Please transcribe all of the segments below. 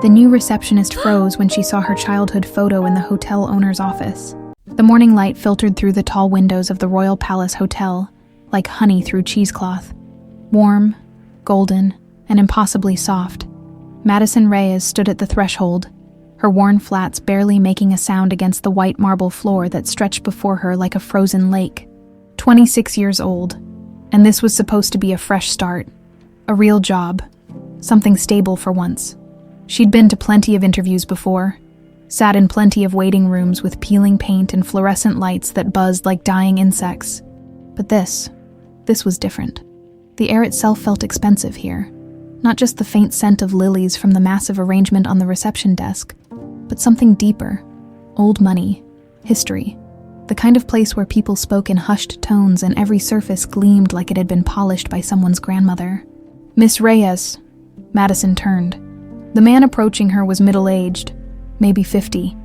The new receptionist froze when she saw her childhood photo in the hotel owner's office. The morning light filtered through the tall windows of the Royal Palace Hotel, like honey through cheesecloth. Warm, golden, and impossibly soft. Madison Reyes stood at the threshold, her worn flats barely making a sound against the white marble floor that stretched before her like a frozen lake. 26 years old, and this was supposed to be a fresh start, a real job, something stable for once. She'd been to plenty of interviews before, sat in plenty of waiting rooms with peeling paint and fluorescent lights that buzzed like dying insects. But this was different. The air itself felt expensive here, not just the faint scent of lilies from the massive arrangement on the reception desk, but something deeper, old money, history, the kind of place where people spoke in hushed tones and every surface gleamed like it had been polished by someone's grandmother. "Miss Reyes," Madison turned. The man approaching her was middle-aged, maybe 50,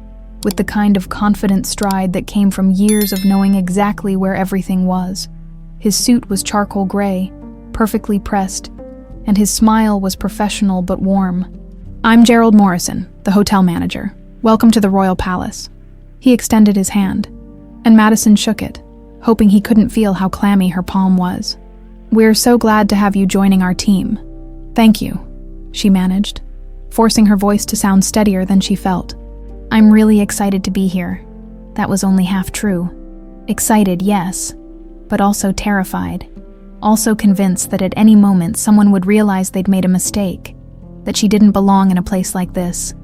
with the kind of confident stride that came from years of knowing exactly where everything was. His suit was charcoal gray, perfectly pressed, and his smile was professional but warm. "I'm Gerald Morrison, the hotel manager. Welcome to the Royal Palace." He extended his hand, and Madison shook it, hoping he couldn't feel how clammy her palm was. "We're so glad to have you joining our team." "Thank you," she managed, forcing her voice to sound steadier than she felt. "I'm really excited to be here." That was only half true. Excited, yes, but also terrified. Also convinced that at any moment someone would realize they'd made a mistake, that she didn't belong in a place like this,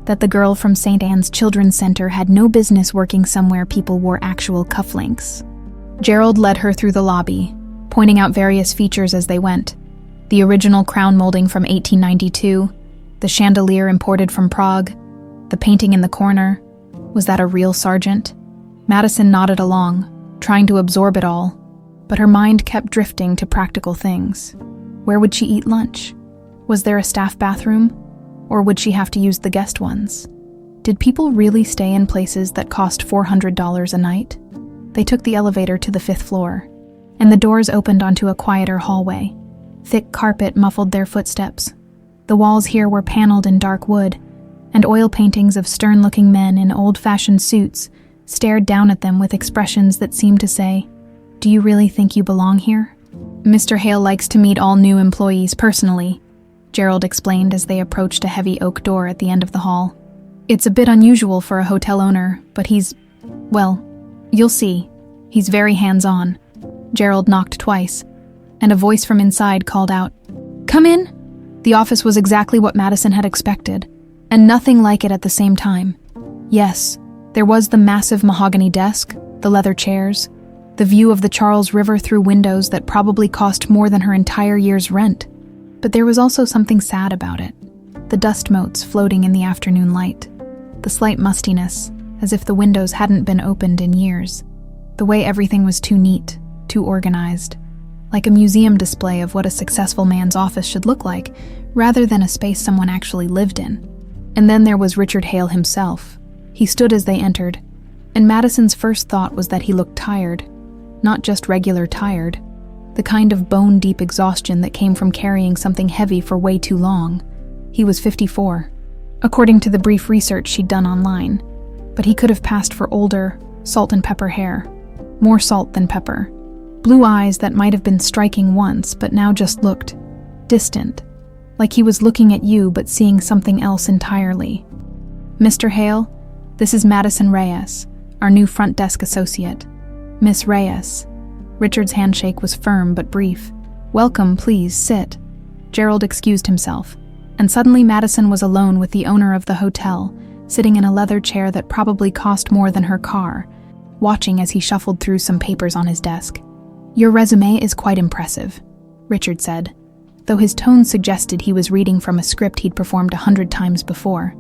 that the girl from St. Anne's Children's Center had no business working somewhere people wore actual cufflinks. Gerald led her through the lobby, pointing out various features as they went. The original crown molding from 1892, the chandelier imported from Prague, the painting in the corner. Was that a real sergeant? Madison nodded along, trying to absorb it all, but her mind kept drifting to practical things. Where would she eat lunch? Was there a staff bathroom? Or would she have to use the guest ones? Did people really stay in places that cost $400 a night? They took the elevator to the 5th floor, and the doors opened onto a quieter hallway. Thick carpet muffled their footsteps. The walls here were paneled in dark wood, and oil paintings of stern-looking men in old-fashioned suits stared down at them with expressions that seemed to say, "Do you really think you belong here?" "Mr. Hale likes to meet all new employees personally," Gerald explained as they approached a heavy oak door at the end of the hall. "It's a bit unusual for a hotel owner, but well, you'll see. He's very hands-on." Gerald knocked twice, and a voice from inside called out, "Come in!" The office was exactly what Madison had expected, and nothing like it at the same time. Yes, there was the massive mahogany desk, the leather chairs, the view of the Charles River through windows that probably cost more than her entire year's rent. But there was also something sad about it. The dust motes floating in the afternoon light, the slight mustiness, as if the windows hadn't been opened in years, the way everything was too neat, too organized, like a museum display of what a successful man's office should look like, rather than a space someone actually lived in. And then there was Richard Hale himself. He stood as they entered, and Madison's first thought was that he looked tired, not just regular tired, the kind of bone-deep exhaustion that came from carrying something heavy for way too long. He was 54, according to the brief research she'd done online, but he could have passed for older, salt and pepper hair, more salt than pepper, blue eyes that might have been striking once but now just looked distant, like he was looking at you but seeing something else entirely. "Mr. Hale, this is Madison Reyes, our new front desk associate." "Miss Reyes." Richard's handshake was firm but brief. "Welcome, please, sit." Gerald excused himself, and suddenly Madison was alone with the owner of the hotel, sitting in a leather chair that probably cost more than her car, watching as he shuffled through some papers on his desk. "Your resume is quite impressive," Richard said, though his tone suggested he was reading from a script he'd performed 100 times before.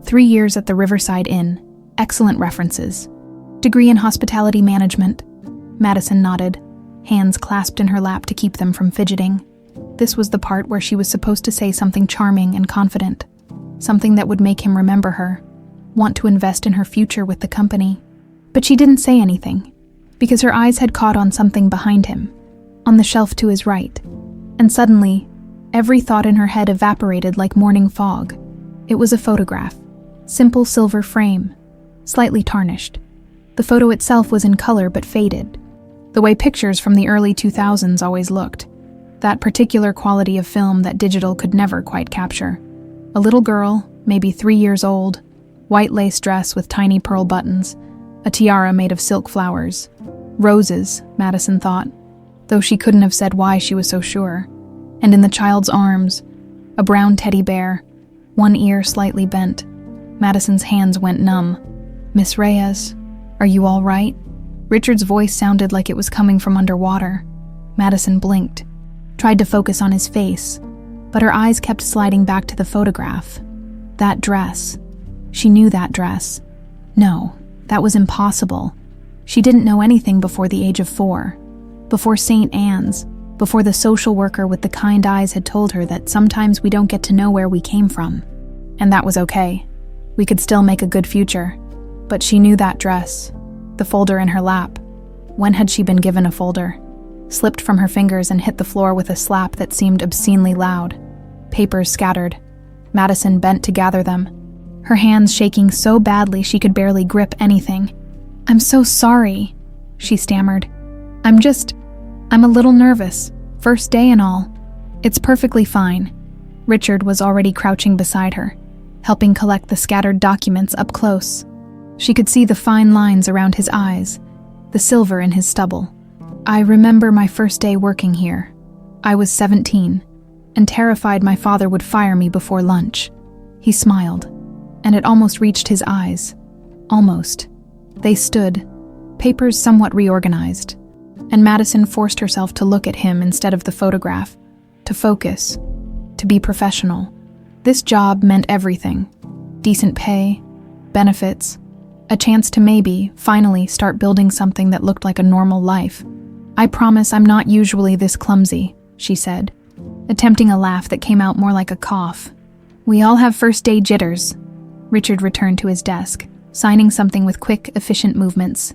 3 years at the Riverside Inn, excellent references. Degree in hospitality management. Madison nodded, hands clasped in her lap to keep them from fidgeting. This was the part where she was supposed to say something charming and confident, something that would make him remember her, want to invest in her future with the company. But she didn't say anything, because her eyes had caught on something behind him, on the shelf to his right, and suddenly, every thought in her head evaporated like morning fog. It was a photograph. Simple silver frame, slightly tarnished. The photo itself was in color but faded, the way pictures from the early 2000s always looked. That particular quality of film that digital could never quite capture. A little girl, maybe 3 years old, white lace dress with tiny pearl buttons, a tiara made of silk flowers. Roses, Madison thought, though she couldn't have said why she was so sure. And in the child's arms, a brown teddy bear, one ear slightly bent. Madison's hands went numb. "Miss Reyes, are you all right?" Richard's voice sounded like it was coming from underwater. Madison blinked, tried to focus on his face, but her eyes kept sliding back to the photograph. That dress. She knew that dress. No, that was impossible. She didn't know anything before the age of 4. Before St. Anne's, before the social worker with the kind eyes had told her that sometimes we don't get to know where we came from. And that was okay. We could still make a good future. But she knew that dress, the folder in her lap. When had she been given a folder? Slipped from her fingers and hit the floor with a slap that seemed obscenely loud. Papers scattered. Madison bent to gather them, her hands shaking so badly she could barely grip anything. "I'm so sorry," she stammered. I'm a little nervous. First day and all." "It's perfectly fine." Richard was already crouching beside her, helping collect the scattered documents up close. She could see the fine lines around his eyes, the silver in his stubble. "I remember my first day working here. I was 17, and terrified my father would fire me before lunch." He smiled, and it almost reached his eyes. Almost. They stood, papers somewhat reorganized, and Madison forced herself to look at him instead of the photograph, to focus, to be professional. This job meant everything. Decent pay, benefits, a chance to maybe, finally, start building something that looked like a normal life. "I promise I'm not usually this clumsy," she said, attempting a laugh that came out more like a cough. "We all have first day jitters." Richard returned to his desk, signing something with quick, efficient movements.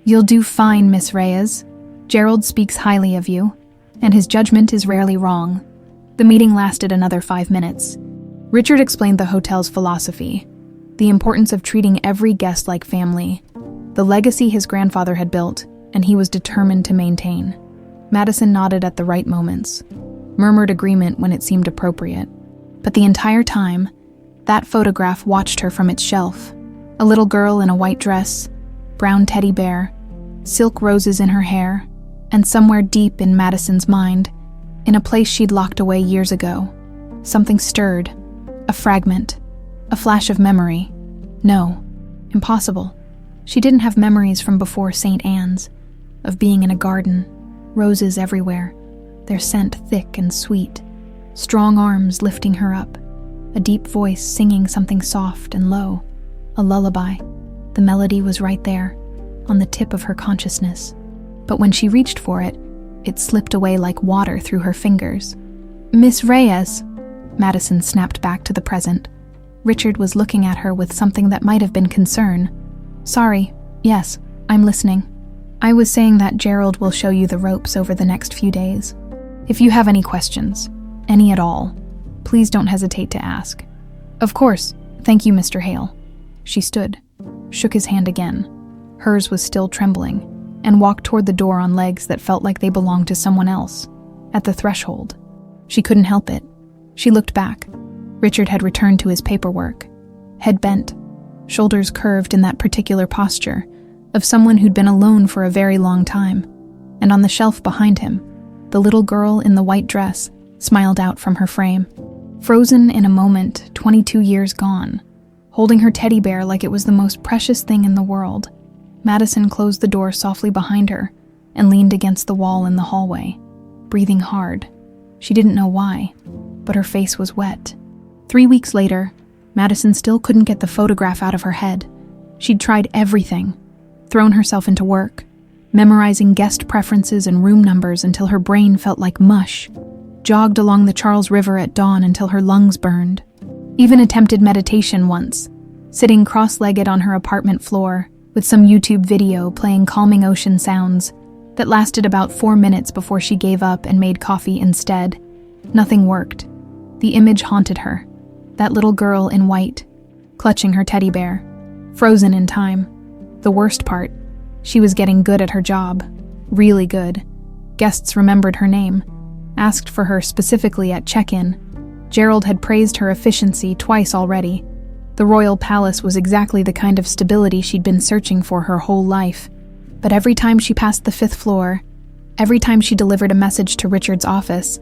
"You'll do fine, Miss Reyes. Gerald speaks highly of you, and his judgment is rarely wrong." The meeting lasted another 5 minutes. Richard explained the hotel's philosophy, the importance of treating every guest like family, the legacy his grandfather had built, and he was determined to maintain. Madison nodded at the right moments, murmured agreement when it seemed appropriate. But the entire time, that photograph watched her from its shelf. A little girl in a white dress, brown teddy bear, silk roses in her hair, and somewhere deep in Madison's mind, in a place she'd locked away years ago, something stirred, a fragment, a flash of memory. No, impossible. She didn't have memories from before St. Anne's, of being in a garden, roses everywhere, their scent thick and sweet, strong arms lifting her up, a deep voice singing something soft and low, a lullaby. The melody was right there, on the tip of her consciousness. But when she reached for it, it slipped away like water through her fingers. "Miss Reyes," Madison snapped back to the present. Richard was looking at her with something that might have been concern. "Sorry, yes, I'm listening. I was saying that Gerald will show you the ropes over the next few days. If you have any questions, any at all, please don't hesitate to ask." "Of course, thank you, Mr. Hale." She stood, shook his hand again. Hers was still trembling, and walked toward the door on legs that felt like they belonged to someone else. At the threshold, she couldn't help it. She looked back. Richard had returned to his paperwork, head bent, shoulders curved in that particular posture of someone who'd been alone for a very long time. And on the shelf behind him, the little girl in the white dress smiled out from her frame. Frozen in a moment, 22 years gone, holding her teddy bear like it was the most precious thing in the world. Madison closed the door softly behind her and leaned against the wall in the hallway, breathing hard. She didn't know why, but her face was wet. 3 weeks later, Madison still couldn't get the photograph out of her head. She'd tried everything, thrown herself into work, memorizing guest preferences and room numbers until her brain felt like mush, jogged along the Charles River at dawn until her lungs burned, even attempted meditation once, sitting cross-legged on her apartment floor with some YouTube video playing calming ocean sounds that lasted about 4 minutes before she gave up and made coffee instead. Nothing worked. The image haunted her, That little girl in white, clutching her teddy bear, frozen in time. The worst part, she was getting good at her job. Really good. Guests remembered her name, asked for her specifically at check-in. Gerald had praised her efficiency twice already. The royal palace was exactly the kind of stability she'd been searching for her whole life. But every time she passed the 5th floor, every time she delivered a message to Richard's office,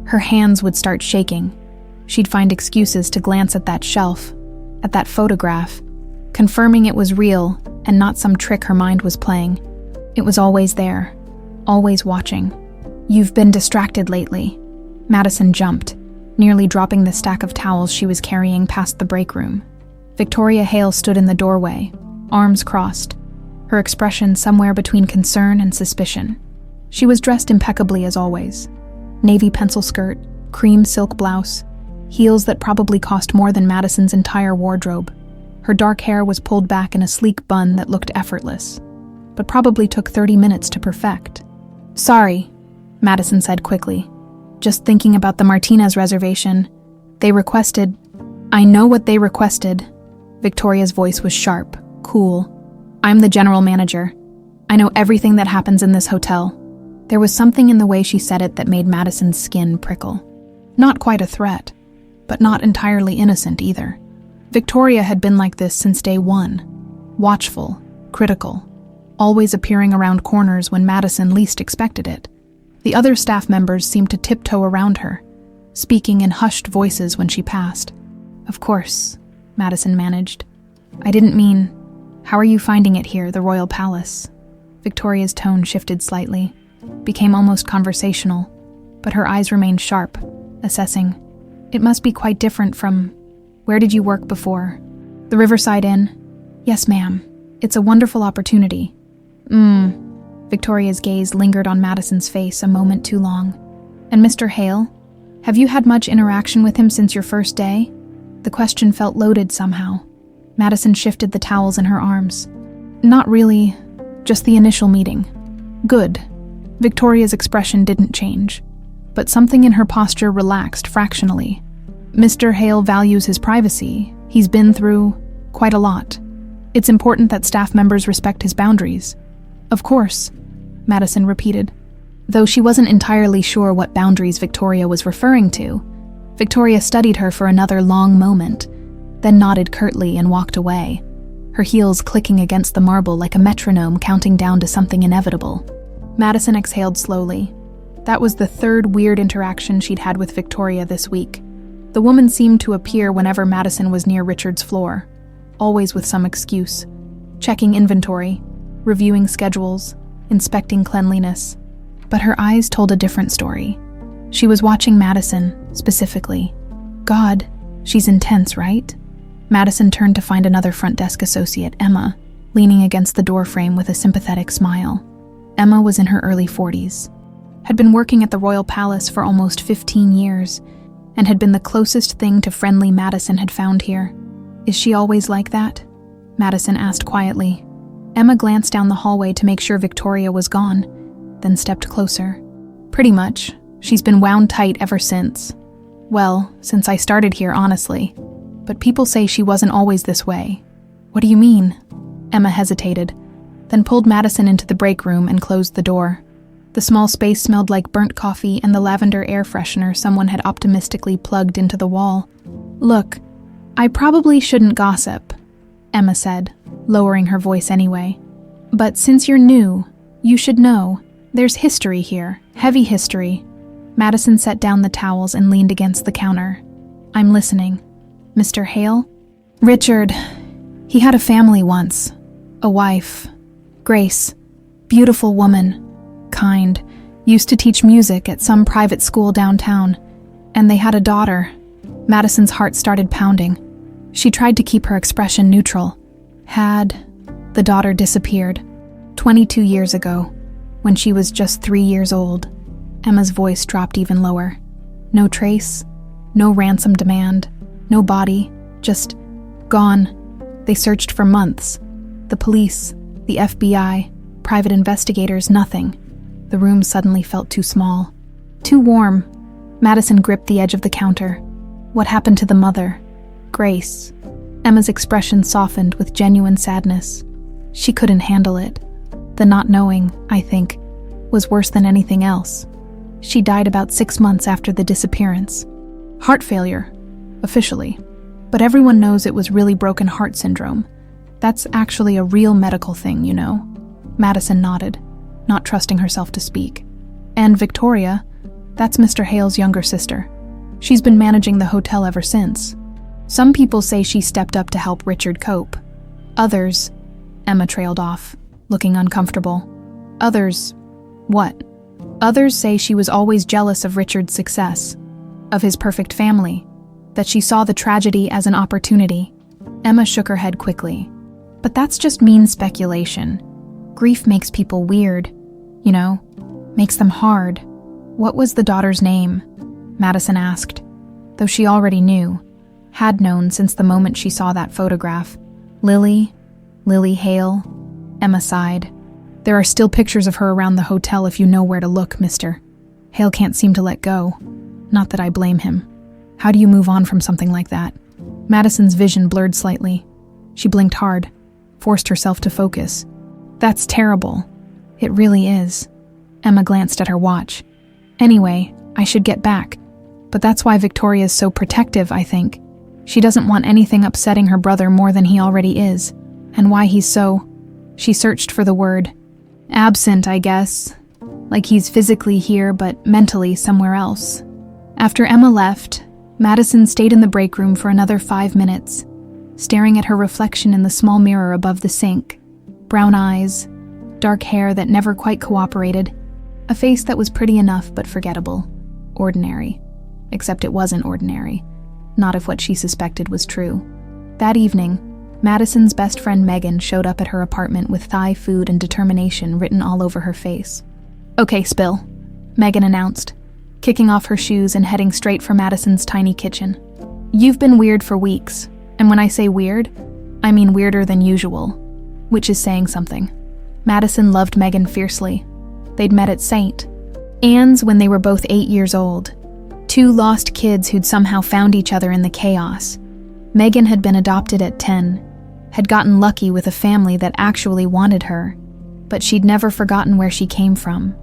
her hands would start shaking. She'd find excuses to glance at that shelf, at that photograph, confirming it was real and not some trick her mind was playing. It was always there, always watching. "You've been distracted lately." Madison jumped, nearly dropping the stack of towels she was carrying past the break room. Victoria Hale stood in the doorway, arms crossed, her expression somewhere between concern and suspicion. She was dressed impeccably as always. Navy pencil skirt, cream silk blouse, heels that probably cost more than Madison's entire wardrobe. Her dark hair was pulled back in a sleek bun that looked effortless, but probably took 30 minutes to perfect. "Sorry," Madison said quickly. "Just thinking about the Martinez reservation. They requested—" "I know what they requested." Victoria's voice was sharp, cool. "I'm the general manager. I know everything that happens in this hotel." There was something in the way she said it that made Madison's skin prickle. Not quite a threat, but not entirely innocent either. Victoria had been like this since day one. Watchful, critical, always appearing around corners when Madison least expected it. The other staff members seemed to tiptoe around her, speaking in hushed voices when she passed. "Of course," Madison managed. "I didn't mean, how are you finding it here, the royal palace?" Victoria's tone shifted slightly, became almost conversational, but her eyes remained sharp, assessing. "It must be quite different from, where did you work before?" "The Riverside Inn." "Yes, ma'am. It's a wonderful opportunity." Victoria's gaze lingered on Madison's face a moment too long. "And Mr. Hale? Have you had much interaction with him since your first day?" The question felt loaded somehow. Madison shifted the towels in her arms. "Not really, just the initial meeting." "Good." Victoria's expression didn't change, but something in her posture relaxed fractionally. "Mr. Hale values his privacy. He's been through quite a lot. It's important that staff members respect his boundaries." "Of course," Madison repeated. Though she wasn't entirely sure what boundaries Victoria was referring to, Victoria studied her for another long moment, then nodded curtly and walked away, her heels clicking against the marble like a metronome counting down to something inevitable. Madison exhaled slowly. That was the third weird interaction she'd had with Victoria this week. The woman seemed to appear whenever Madison was near Richard's floor, always with some excuse. Checking inventory, reviewing schedules, inspecting cleanliness. But her eyes told a different story. She was watching Madison, specifically. "God, she's intense, right?" Madison turned to find another front desk associate, Emma, leaning against the doorframe with a sympathetic smile. Emma was in her early 40s, had been working at the Royal Palace for almost 15 years, and had been the closest thing to friendly Madison had found here. "Is she always like that?" Madison asked quietly. Emma glanced down the hallway to make sure Victoria was gone, then stepped closer. "Pretty much. She's been wound tight ever since. Well, since I started here, honestly. But people say she wasn't always this way." "What do you mean?" Emma hesitated, then pulled Madison into the break room and closed the door. The small space smelled like burnt coffee and the lavender air freshener someone had optimistically plugged into the wall. "Look, I probably shouldn't gossip," Emma said, lowering her voice anyway. "But since you're new, you should know. There's history here, heavy history." Madison set down the towels and leaned against the counter. "I'm listening." "Mr. Hale?" "Richard. He had a family once. A wife. Grace. Beautiful woman. Kind. Used to teach music at some private school downtown. And they had a daughter." Madison's heart started pounding. She tried to keep her expression neutral. The daughter disappeared 22 years ago, when she was just 3 years old. Emma's voice dropped even lower. No trace, no ransom demand, no body, just gone. They searched for months. The police, the FBI, private investigators, nothing. The room suddenly felt too small. Too warm. Madison gripped the edge of the counter. "What happened to the mother?" Grace. Emma's expression softened with genuine sadness. She couldn't handle it. The not knowing, I think, was worse than anything else. She died about 6 months after the disappearance. Heart failure, officially. But everyone knows it was really broken heart syndrome. That's actually a real medical thing, you know. Madison nodded, not trusting herself to speak. And Victoria, that's Mr. Hale's younger sister. She's been managing the hotel ever since. Some people say she stepped up to help Richard cope. Others, Emma trailed off, looking uncomfortable. Others, what? Others say she was always jealous of Richard's success, of his perfect family, that she saw the tragedy as an opportunity. Emma shook her head quickly. But that's just mean speculation. Grief makes people weird, you know, makes them hard. What was the daughter's name? Madison asked, though she already knew, had known since the moment she saw that photograph. Lily Hale. Emma sighed. There are still pictures of her around the hotel if you know where to look, mister. Hale can't seem to let go. Not that I blame him. How do you move on from something like that? Madison's vision blurred slightly. She blinked hard, forced herself to focus. That's terrible. It really is. Emma glanced at her watch. Anyway, I should get back. But that's why Victoria's so protective, I think. She doesn't want anything upsetting her brother more than he already is. And why he's so... She searched for the word. Absent, I guess. Like he's physically here, but mentally somewhere else. After Emma left, Madison stayed in the break room for another 5 minutes, staring at her reflection in the small mirror above the sink. Brown eyes, dark hair that never quite cooperated, a face that was pretty enough but forgettable. Ordinary. Except it wasn't ordinary. Not if what she suspected was true. That evening, Madison's best friend Megan showed up at her apartment with Thai food and determination written all over her face. Okay, Spill, Megan announced, kicking off her shoes and heading straight for Madison's tiny kitchen. You've been weird for weeks, and when I say weird, I mean weirder than usual, which is saying something. Madison loved Megan fiercely. They'd met at St. Anne's when they were both 8 years old. 2 lost kids who'd somehow found each other in the chaos. Megan had been adopted at 10, had gotten lucky with a family that actually wanted her, but she'd never forgotten where she came from.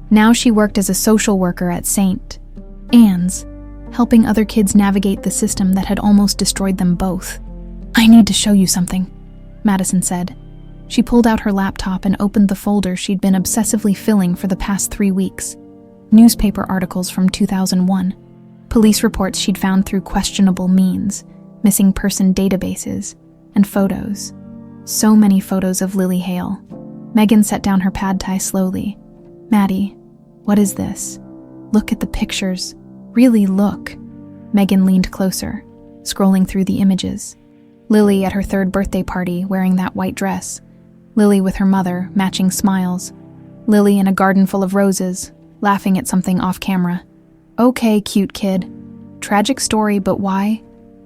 Now she worked as a social worker at St. Anne's, helping other kids navigate the system that had almost destroyed them both. I need to show you something, Madison said. She pulled out her laptop and opened the folder she'd been obsessively filling for the past 3 weeks. Newspaper articles from 2001, police reports she'd found through questionable means, missing person databases, and photos. So many photos of Lily Hale. Megan set down her pad thai slowly. Maddie, what is this? Look at the pictures. Really look. Megan leaned closer, scrolling through the images. Lily at her 3rd birthday party wearing that white dress. Lily with her mother, matching smiles. Lily in a garden full of roses, laughing at something off camera. Okay, cute kid. Tragic story, but why?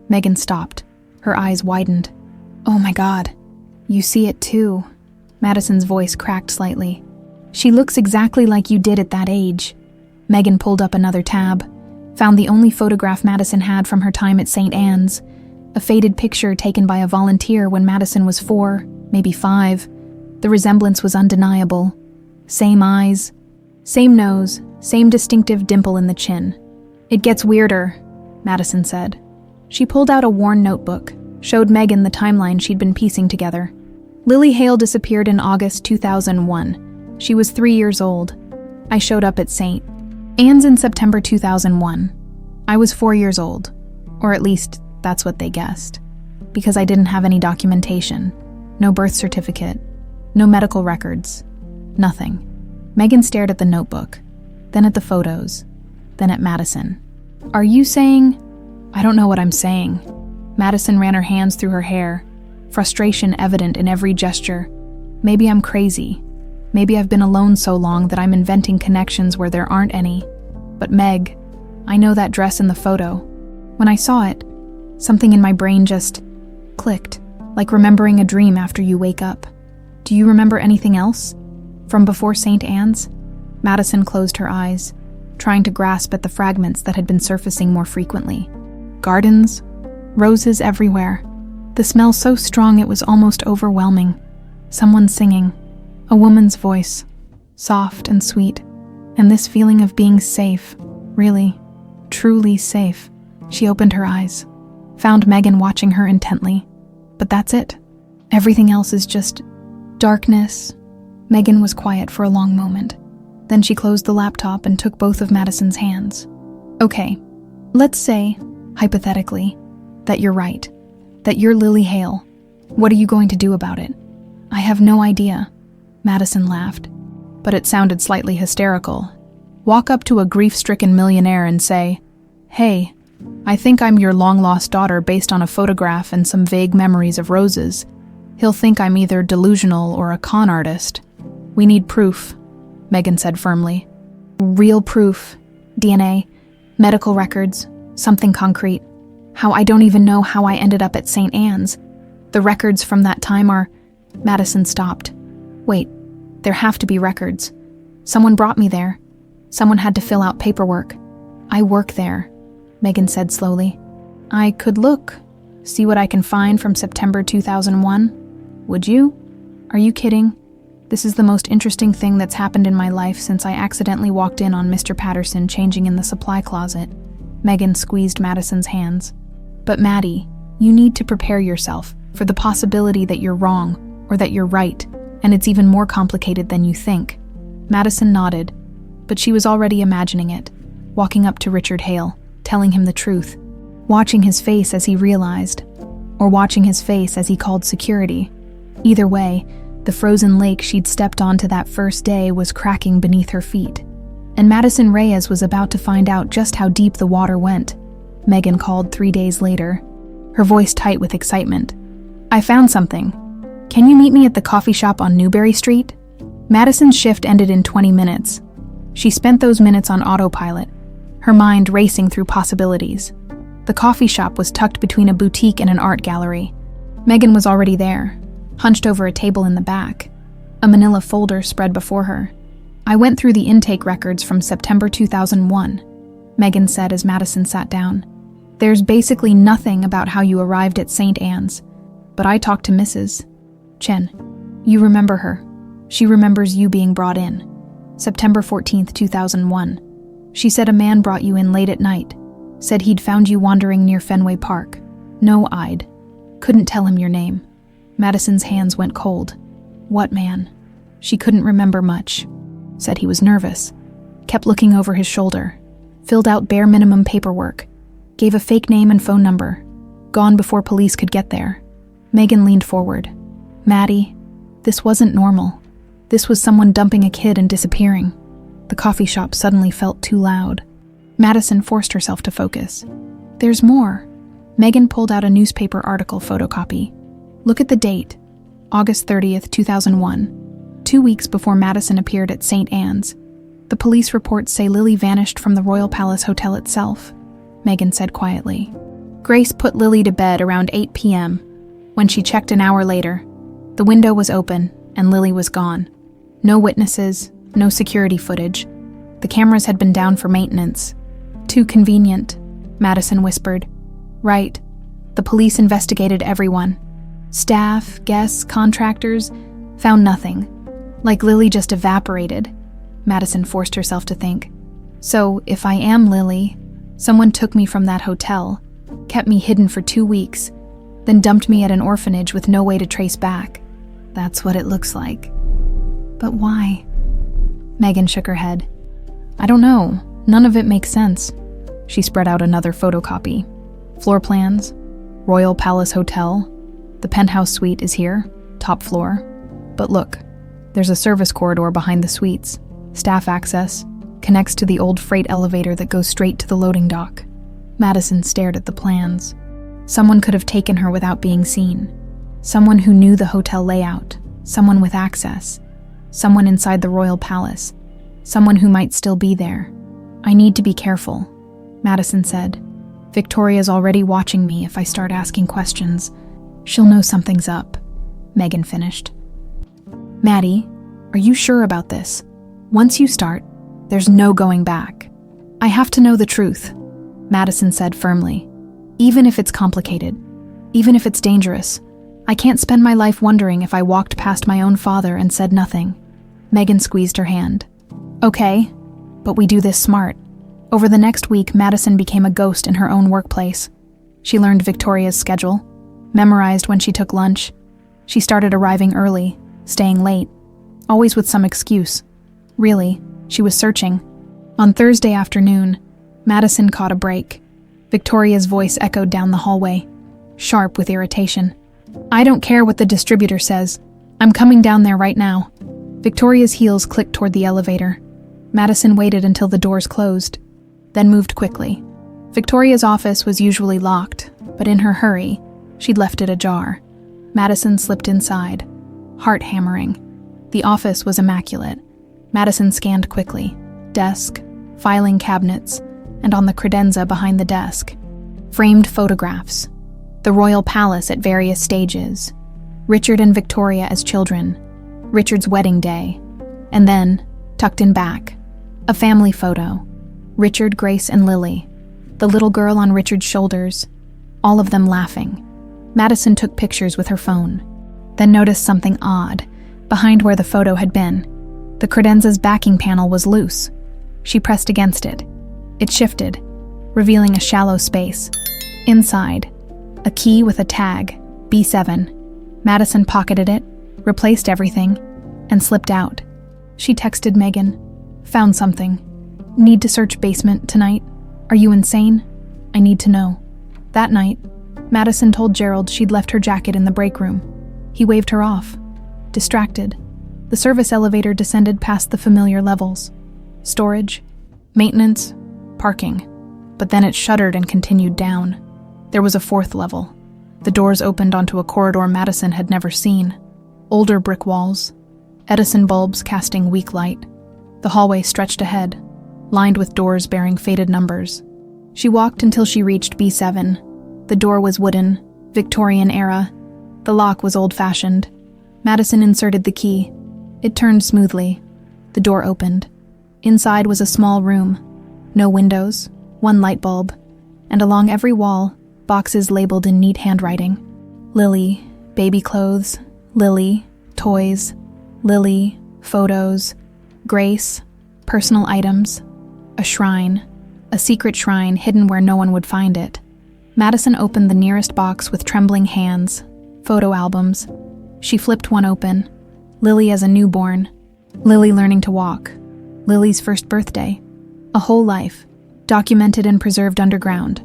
Megan stopped. Her eyes widened. Oh my God. You see it too. Madison's voice cracked slightly. She looks exactly like you did at that age. Megan pulled up another tab, found the only photograph Madison had from her time at St. Anne's, a faded picture taken by a volunteer when Madison was 4, maybe 5. The resemblance was undeniable. Same eyes, same nose, same distinctive dimple in the chin. It gets weirder, Madison said. She pulled out a worn notebook, showed Megan the timeline she'd been piecing together. Lily Hale disappeared in August 2001. She was 3 years old. I showed up at St. Anne's in September 2001. I was 4 years old, or at least that's what they guessed, because I didn't have any documentation, no birth certificate, no medical records, nothing. Megan stared at the notebook, then at the photos, then at Madison. Are you saying? I don't know what I'm saying. Madison ran her hands through her hair, frustration evident in every gesture. Maybe I'm crazy. Maybe I've been alone so long that I'm inventing connections where there aren't any. But Meg, I know that dress in the photo. When I saw it, something in my brain just clicked, like remembering a dream after you wake up. Do you remember anything else? From before St. Anne's? Madison closed her eyes, trying to grasp at the fragments that had been surfacing more frequently. Gardens? Roses everywhere. The smell so strong it was almost overwhelming. Someone singing. A woman's voice. Soft and sweet. And this feeling of being safe. Really, truly safe. She opened her eyes. Found Megan watching her intently. But that's it. Everything else is just darkness. Megan was quiet for a long moment. Then she closed the laptop and took both of Madison's hands. Okay, let's say, hypothetically, that you're right. That you're Lily Hale. What are you going to do about it? I have no idea. Madison laughed, but it sounded slightly hysterical. Walk up to a grief-stricken millionaire and say, "Hey, I think I'm your long-lost daughter based on a photograph and some vague memories of roses." He'll think I'm either delusional or a con artist. We need proof, Megan said firmly. Real proof. DNA, medical records, something concrete. How I don't even know how I ended up at St. Anne's. The records from that time are... Madison stopped. Wait, there have to be records. Someone brought me there. Someone had to fill out paperwork. I work there, Megan said slowly. I could look, see what I can find from September 2001. Would you? Are you kidding? This is the most interesting thing that's happened in my life since I accidentally walked in on Mr. Patterson changing in the supply closet. Megan squeezed Madison's hands. But Maddie, you need to prepare yourself for the possibility that you're wrong or that you're right, and it's even more complicated than you think. Madison nodded, but she was already imagining it, walking up to Richard Hale, telling him the truth, watching his face as he realized, or watching his face as he called security. Either way, the frozen lake she'd stepped onto that first day was cracking beneath her feet, and Madison Reyes was about to find out just how deep the water went. Megan called 3 days later, her voice tight with excitement. I found something. Can you meet me at the coffee shop on Newberry Street? Madison's shift ended in 20 minutes. She spent those minutes on autopilot, her mind racing through possibilities. The coffee shop was tucked between a boutique and an art gallery. Megan was already there, hunched over a table in the back, a manila folder spread before her. I went through the intake records from September 2001, Megan said as Madison sat down. There's basically nothing about how you arrived at St. Anne's, but I talked to Mrs. Chen. You remember her. She remembers you being brought in. September 14th, 2001. She said a man brought you in late at night, said he'd found you wandering near Fenway Park. No-eyed. Couldn't tell him your name. Madison's hands went cold. What man? She couldn't remember much. Said he was nervous. Kept looking over his shoulder. Filled out bare minimum paperwork. Gave a fake name and phone number. Gone before police could get there. Megan leaned forward. Maddie, this wasn't normal. This was someone dumping a kid and disappearing. The coffee shop suddenly felt too loud. Madison forced herself to focus. There's more. Megan pulled out a newspaper article photocopy. Look at the date. August 30th, 2001. 2 weeks before Madison appeared at St. Anne's. The police reports say Lily vanished from the Royal Palace Hotel itself, Megan said quietly. Grace put Lily to bed around 8 p.m. When she checked an hour later, the window was open and Lily was gone. No witnesses, no security footage. The cameras had been down for maintenance. Too convenient, Madison whispered. Right. The police investigated everyone. Staff, guests, contractors, found nothing. Like Lily just evaporated, Madison forced herself to think. So, if I am Lily, someone took me from that hotel, kept me hidden for 2 weeks, then dumped me at an orphanage with no way to trace back. That's what it looks like. But why? Megan shook her head. I don't know. None of it makes sense. She spread out another photocopy. Floor plans, Royal Palace Hotel. The penthouse suite is here, top floor. But look, there's a service corridor behind the suites. Staff access, connects to the old freight elevator that goes straight to the loading dock. Madison stared at the plans. Someone could have taken her without being seen. Someone who knew the hotel layout. Someone with access. Someone inside the Royal Palace. Someone who might still be there. I need to be careful, Madison said. Victoria's already watching me if I start asking questions. She'll know something's up, Megan finished. Maddie, are you sure about this? Once you start, there's no going back. I have to know the truth, Madison said firmly. Even if it's complicated, even if it's dangerous, I can't spend my life wondering if I walked past my own father and said nothing. Megan squeezed her hand. Okay, but we do this smart. Over the next week, Madison became a ghost in her own workplace. She learned Victoria's schedule, memorized when she took lunch. She started arriving early, staying late, always with some excuse. Really, she was searching. On Thursday afternoon, Madison caught a break. Victoria's voice echoed down the hallway, sharp with irritation. I don't care what the distributor says. I'm coming down there right now. Victoria's heels clicked toward the elevator. Madison waited until the doors closed, then moved quickly. Victoria's office was usually locked, but in her hurry, she'd left it ajar. Madison slipped inside, heart hammering. The office was immaculate. Madison scanned quickly. Desk, filing cabinets, and on the credenza behind the desk, framed photographs. The royal palace at various stages. Richard and Victoria as children. Richard's wedding day. And then, tucked in back, a family photo. Richard, Grace, and Lily. The little girl on Richard's shoulders. All of them laughing. Madison took pictures with her phone, then noticed something odd behind where the photo had been. The credenza's backing panel was loose. She pressed against it. It shifted, revealing a shallow space. Inside, a key with a tag, B7. Madison pocketed it, replaced everything, and slipped out. She texted Megan. Found something. Need to search basement tonight. Are you insane? I need to know. That night, Madison told Gerald she'd left her jacket in the break room. He waved her off. Distracted, the service elevator descended past the familiar levels. Storage, maintenance, parking. But then it shuddered and continued down. There was a fourth level. The doors opened onto a corridor Madison had never seen. Older brick walls, Edison bulbs casting weak light. The hallway stretched ahead, lined with doors bearing faded numbers. She walked until she reached B7. The door was wooden, Victorian era. The lock was old-fashioned. Madison inserted the key. It turned smoothly. The door opened. Inside was a small room. No windows, one light bulb, and along every wall, boxes labeled in neat handwriting. Lily, baby clothes, Lily, toys, Lily, photos, Grace, personal items, a shrine, a secret shrine hidden where no one would find it. Madison opened the nearest box with trembling hands, photo albums. She flipped one open. Lily as a newborn, Lily learning to walk, Lily's first birthday, a whole life, documented and preserved underground.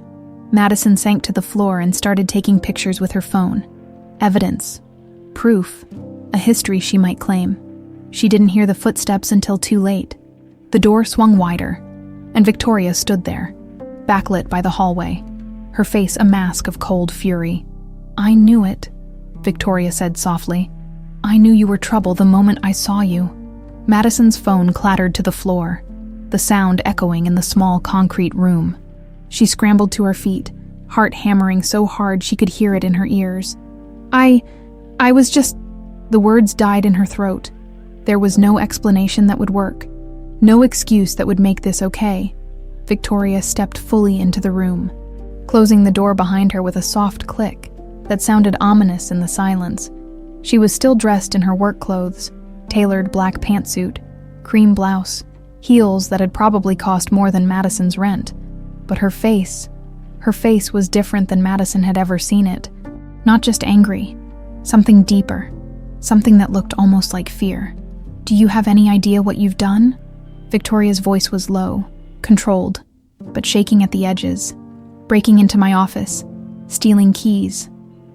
Madison sank to the floor and started taking pictures with her phone. Evidence, proof, a history she might claim. She didn't hear the footsteps until too late. The door swung wider, and Victoria stood there, backlit by the hallway, her face a mask of cold fury. I knew it, Victoria said softly. I knew you were trouble the moment I saw you. Madison's phone clattered to the floor, the sound echoing in the small concrete room. She scrambled to her feet, heart hammering so hard she could hear it in her ears. I was just... The words died in her throat. There was no explanation that would work, no excuse that would make this okay. Victoria stepped fully into the room, closing the door behind her with a soft click that sounded ominous in the silence. She was still dressed in her work clothes, tailored black pantsuit, cream blouse, heels that had probably cost more than Madison's rent. But her face was different than Madison had ever seen it. Not just angry, something deeper, something that looked almost like fear. Do you have any idea what you've done? Victoria's voice was low, controlled, but shaking at the edges. Breaking into my office, stealing keys,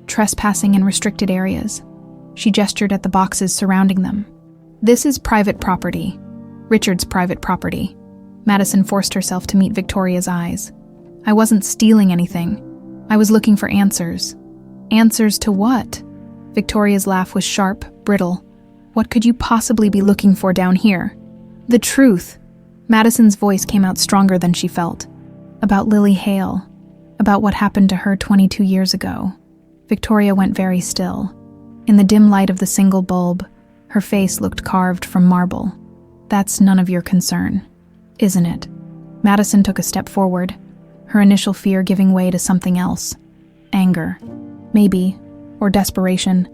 trespassing in restricted areas. She gestured at the boxes surrounding them. This is private property. Richard's private property. Madison forced herself to meet Victoria's eyes. I wasn't stealing anything. I was looking for answers. Answers to what? Victoria's laugh was sharp, brittle. What could you possibly be looking for down here? The truth. Madison's voice came out stronger than she felt. About Lily Hale. About what happened to her 22 years ago. Victoria went very still. In the dim light of the single bulb, her face looked carved from marble. That's none of your concern, isn't it? Madison took a step forward. her initial fear giving way to something else. Anger. Maybe. Or desperation.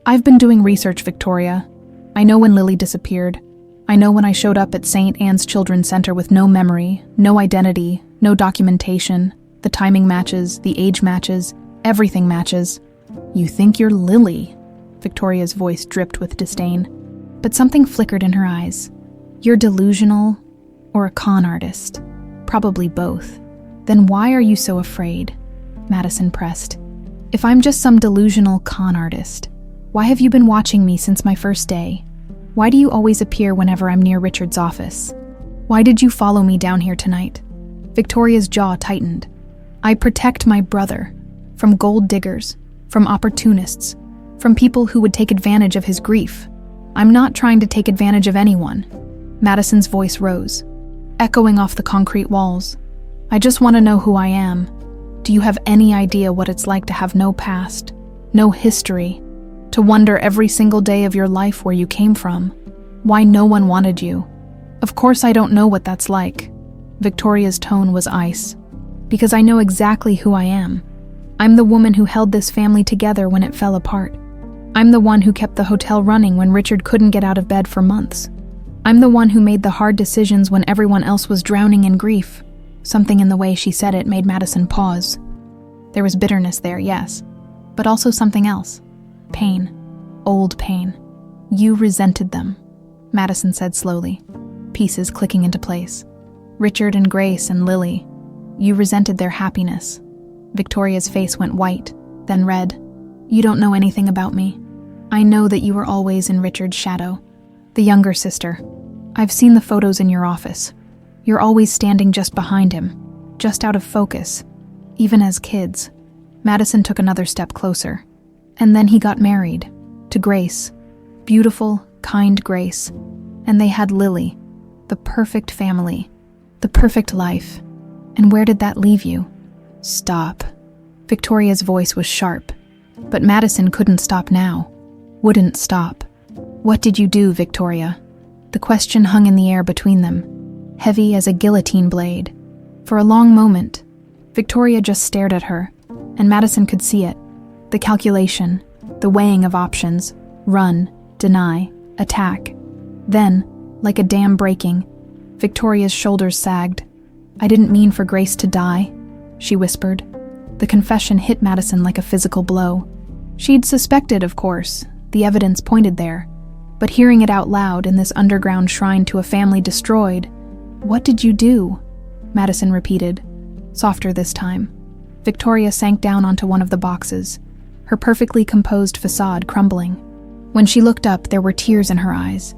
"I've been doing research, Victoria. I know when Lily disappeared. I know when I showed up at St. Anne's Children's Center with no memory, no identity, no documentation. The timing matches, the age matches, everything matches." "You think you're Lily?" Victoria's voice dripped with disdain. But something flickered in her eyes. "You're delusional or a con artist? Probably both. Then why are you so afraid?" Madison pressed. "If I'm just some delusional con artist, why have you been watching me since my first day? Why do you always appear whenever I'm near Richard's office? Why did you follow me down here tonight?" Victoria's jaw tightened. "I protect my brother. From gold diggers, from opportunists, from people who would take advantage of his grief. I'm not trying to take advantage of anyone." Madison's voice rose, echoing off the concrete walls. "I just want to know who I am. Do you have any idea what it's like to have no past, no history, to wonder every single day of your life where you came from, why no one wanted you? Of course I don't know what that's like." Victoria's tone was ice. "Because I know exactly who I am. I'm the woman who held this family together when it fell apart. I'm the one who kept the hotel running when Richard couldn't get out of bed for months. I'm the one who made the hard decisions when everyone else was drowning in grief." Something in the way she said it made Madison pause. There was bitterness there, yes, but also something else. Pain. Old pain. "You resented them," Madison said slowly, pieces clicking into place. "Richard and Grace and Lily. You resented their happiness." Victoria's face went white, then red. "You don't know anything about me. I know that you were always in Richard's shadow. The younger sister. I've seen the photos in your office. You're always standing just behind him, just out of focus, even as kids." Madison took another step closer. "And then he got married, to Grace. Beautiful, kind Grace. And they had Lily. The perfect family. The perfect life. And where did that leave you?" "Stop." Victoria's voice was sharp, but Madison couldn't stop now. Wouldn't stop. "What did you do, Victoria?" The question hung in the air between them, heavy as a guillotine blade. For a long moment, Victoria just stared at her, and Madison could see it. The calculation, the weighing of options, run, deny, attack. Then, like a dam breaking, Victoria's shoulders sagged. "I didn't mean for Grace to die," she whispered. The confession hit Madison like a physical blow. She'd suspected, of course. The evidence pointed there. But hearing it out loud in this underground shrine to a family destroyed, "What did you do?" Madison repeated, softer this time. Victoria sank down onto one of the boxes, her perfectly composed facade crumbling. When she looked up, there were tears in her eyes.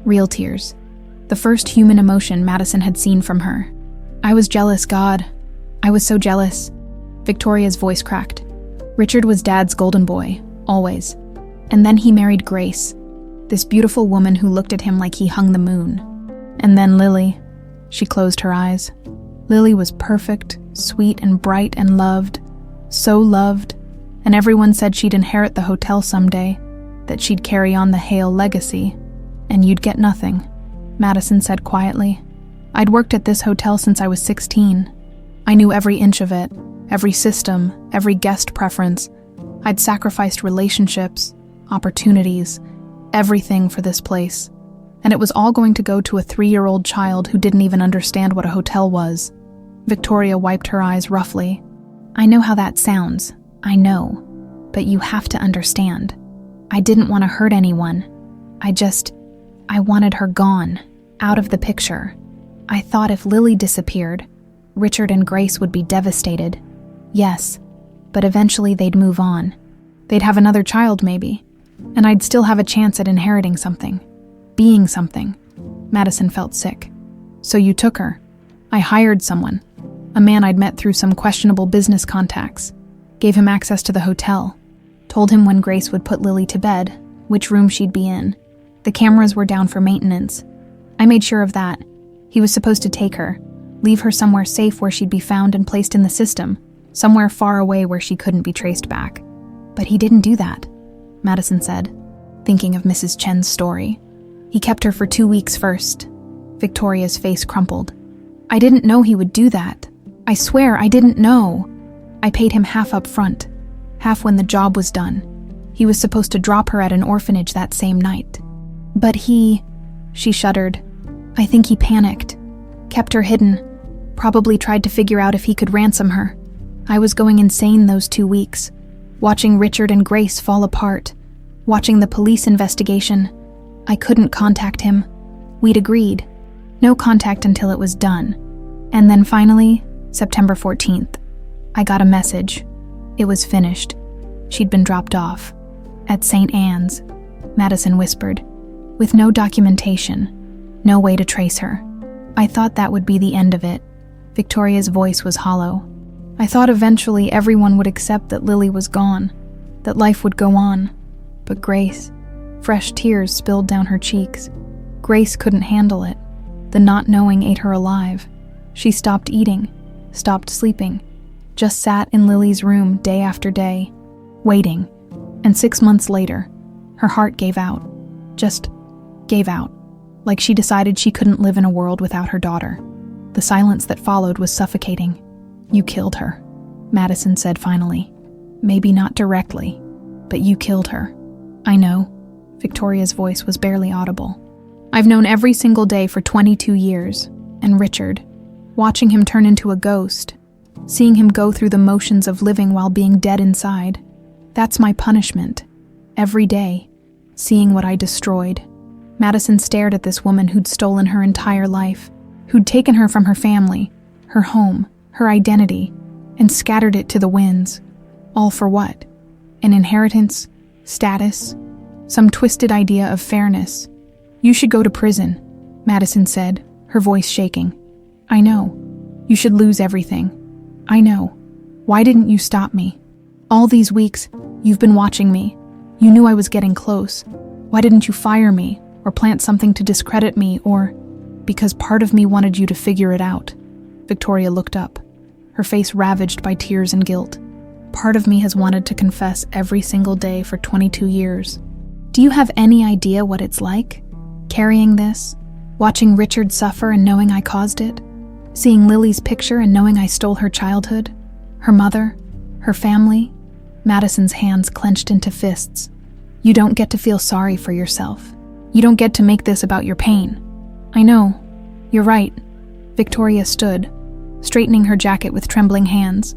Real tears. The first human emotion Madison had seen from her. "I was jealous, God. I was so jealous." Victoria's voice cracked. "Richard was Dad's golden boy, always. And then he married Grace, this beautiful woman who looked at him like he hung the moon. And then Lily." She closed her eyes. "Lily was perfect, sweet and bright and loved. So loved. And everyone said she'd inherit the hotel someday, that she'd carry on the Hale legacy. And you'd get nothing," Madison said quietly. "I'd worked at this hotel since I was 16. I knew every inch of it, every system, every guest preference. I'd sacrificed relationships, opportunities, everything for this place. And it was all going to go to a 3-year-old child who didn't even understand what a hotel was." Victoria wiped her eyes roughly. "I know how that sounds. I know. But you have to understand. I didn't want to hurt anyone. I wanted her gone, out of the picture. I thought if Lily disappeared, Richard and Grace would be devastated. Yes, but eventually they'd move on. They'd have another child maybe, and I'd still have a chance at inheriting something, being something." Madison felt sick. "So you took her." "I hired someone, a man I'd met through some questionable business contacts, gave him access to the hotel, told him when Grace would put Lily to bed, which room she'd be in. The cameras were down for maintenance. I made sure of that. He was supposed to take her, leave her somewhere safe where she'd be found and placed in the system, somewhere far away where she couldn't be traced back. But he didn't do that," Madison said, thinking of Mrs. Chen's story. "He kept her for 2 weeks first." Victoria's face crumpled. "I didn't know he would do that. I swear I didn't know. I paid him half up front, half when the job was done. He was supposed to drop her at an orphanage that same night. But she shuddered. I think he panicked, kept her hidden, probably tried to figure out if he could ransom her. I was going insane those 2 weeks, watching Richard and Grace fall apart, watching the police investigation. I couldn't contact him. We'd agreed. No contact until it was done. And then finally, September 14th, I got a message. It was finished. She'd been dropped off. At St. Anne's, Madison whispered, with no documentation, no way to trace her. I thought that would be the end of it. Victoria's voice was hollow. I thought eventually everyone would accept that Lily was gone, that life would go on. But Grace, fresh tears spilled down her cheeks. Grace couldn't handle it. The not knowing ate her alive. She stopped eating, stopped sleeping, just sat in Lily's room day after day, waiting. And 6 months later, her heart gave out. Just gave out. Like she decided she couldn't live in a world without her daughter. The silence that followed was suffocating. You killed her, Madison said finally. Maybe not directly, but you killed her. I know. Victoria's voice was barely audible. I've known every single day for 22 years, and Richard, watching him turn into a ghost, seeing him go through the motions of living while being dead inside. That's my punishment. Every day, seeing what I destroyed. Madison stared at this woman who'd stolen her entire life, who'd taken her from her family, her home, her identity, and scattered it to the winds. All for what? An inheritance? Status? Some twisted idea of fairness? You should go to prison, Madison said, her voice shaking. I know. You should lose everything. I know. Why didn't you stop me? All these weeks, you've been watching me. You knew I was getting close. Why didn't you fire me, or plant something to discredit me, or... Because part of me wanted you to figure it out. Victoria looked up, her face ravaged by tears and guilt. Part of me has wanted to confess every single day for 22 years. Do you have any idea what it's like? Carrying this, watching Richard suffer and knowing I caused it? Seeing Lily's picture and knowing I stole her childhood, her mother, her family? Madison's hands clenched into fists. You don't get to feel sorry for yourself. You don't get to make this about your pain. I know. You're right. Victoria stood, straightening her jacket with trembling hands.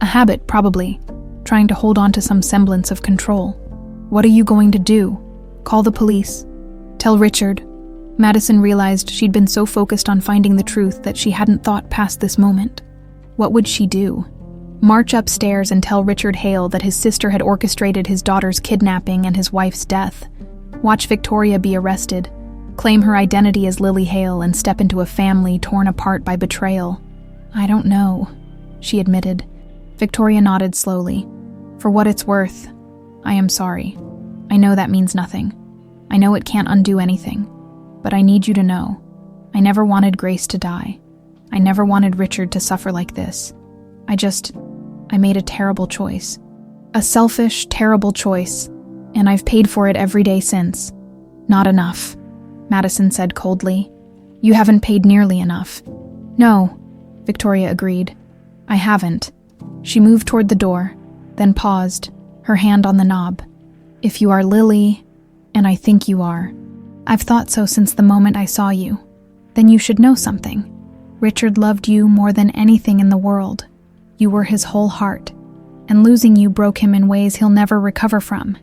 A habit, probably, trying to hold on to some semblance of control. What are you going to do? Call the police? Tell Richard? Madison realized she'd been so focused on finding the truth that she hadn't thought past this moment. What would she do? March upstairs and tell Richard Hale that his sister had orchestrated his daughter's kidnapping and his wife's death. Watch Victoria be arrested, claim her identity as Lily Hale, and step into a family torn apart by betrayal. I don't know, she admitted. Victoria nodded slowly. For what it's worth, I am sorry. I know that means nothing. I know it can't undo anything. But I need you to know, I never wanted Grace to die. I never wanted Richard to suffer like this. I made a terrible choice. A selfish, terrible choice. And I've paid for it every day since. Not enough, Madison said coldly. You haven't paid nearly enough. No, Victoria agreed. I haven't. She moved toward the door, then paused, her hand on the knob. If you are Lily, and I think you are. I've thought so since the moment I saw you. Then you should know something. Richard loved you more than anything in the world. You were his whole heart, and losing you broke him in ways he'll never recover from.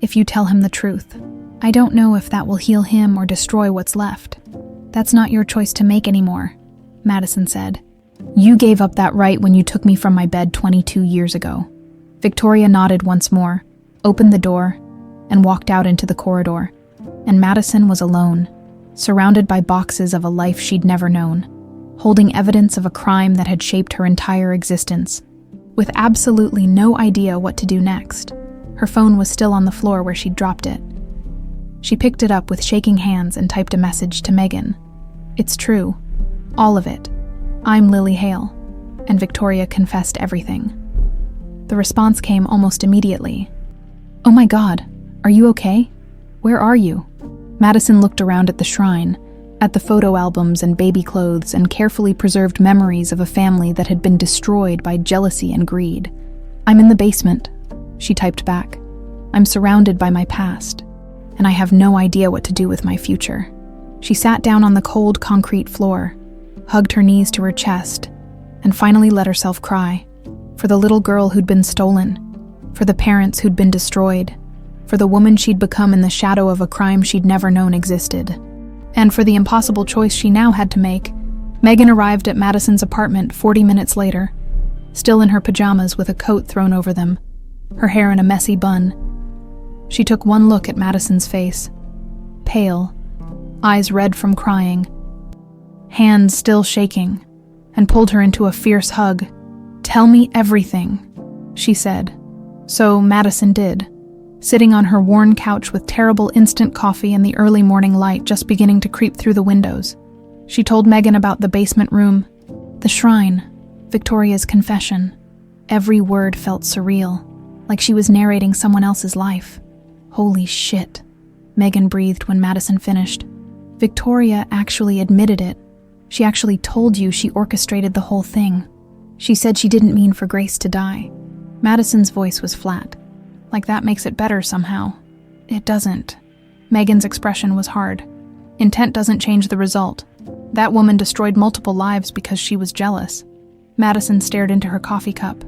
If you tell him the truth, I don't know if that will heal him or destroy what's left. That's not your choice to make anymore, Madison said. You gave up that right when you took me from my bed 22 years ago. Victoria nodded once more, opened the door, and walked out into the corridor. And Madison was alone, surrounded by boxes of a life she'd never known, holding evidence of a crime that had shaped her entire existence, with absolutely no idea what to do next. Her phone was still on the floor where she'd dropped it. She picked it up with shaking hands and typed a message to Megan. It's true. All of it. I'm Lily Hale. And Victoria confessed everything. The response came almost immediately. Oh my God, are you okay? Where are you? Madison looked around at the shrine, at the photo albums and baby clothes and carefully preserved memories of a family that had been destroyed by jealousy and greed. "I'm in the basement," she typed back. "I'm surrounded by my past, and I have no idea what to do with my future." She sat down on the cold concrete floor, hugged her knees to her chest, and finally let herself cry. For the little girl who'd been stolen, for the parents who'd been destroyed, for the woman she'd become in the shadow of a crime she'd never known existed. And for the impossible choice she now had to make. Megan arrived at Madison's apartment 40 minutes later, still in her pajamas with a coat thrown over them, her hair in a messy bun. She took one look at Madison's face, pale, eyes red from crying, hands still shaking, and pulled her into a fierce hug. "Tell me everything," she said. So Madison did, sitting on her worn couch with terrible instant coffee and the early morning light just beginning to creep through the windows. She told Megan about the basement room, the shrine, Victoria's confession. Every word felt surreal, like she was narrating someone else's life. "Holy shit," Megan breathed when Madison finished. "Victoria actually admitted it. She actually told you she orchestrated the whole thing. She said she didn't mean for Grace to die." Madison's voice was flat. "Like that makes it better somehow." "It doesn't." Megan's expression was hard. "Intent doesn't change the result. That woman destroyed multiple lives because she was jealous." Madison stared into her coffee cup.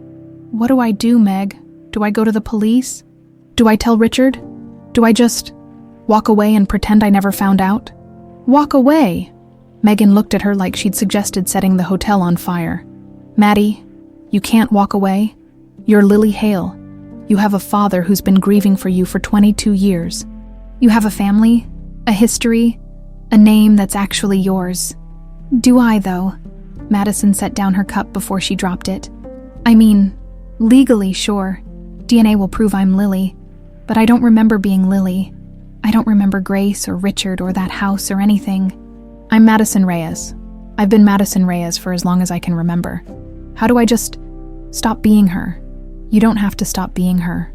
"What do I do, Meg? Do I go to the police? Do I tell Richard? Do I just walk away and pretend I never found out?" "Walk away?" Megan looked at her like she'd suggested setting the hotel on fire. "Maddie, you can't walk away. You're Lily Hale. You have a father who's been grieving for you for 22 years. You have a family, a history, a name that's actually yours." "Do I, though?" Madison set down her cup before she dropped it. "I mean, legally, sure. DNA will prove I'm Lily. But I don't remember being Lily. I don't remember Grace or Richard or that house or anything. I'm Madison Reyes. I've been Madison Reyes for as long as I can remember. How do I just stop being her?" "You don't have to stop being her,"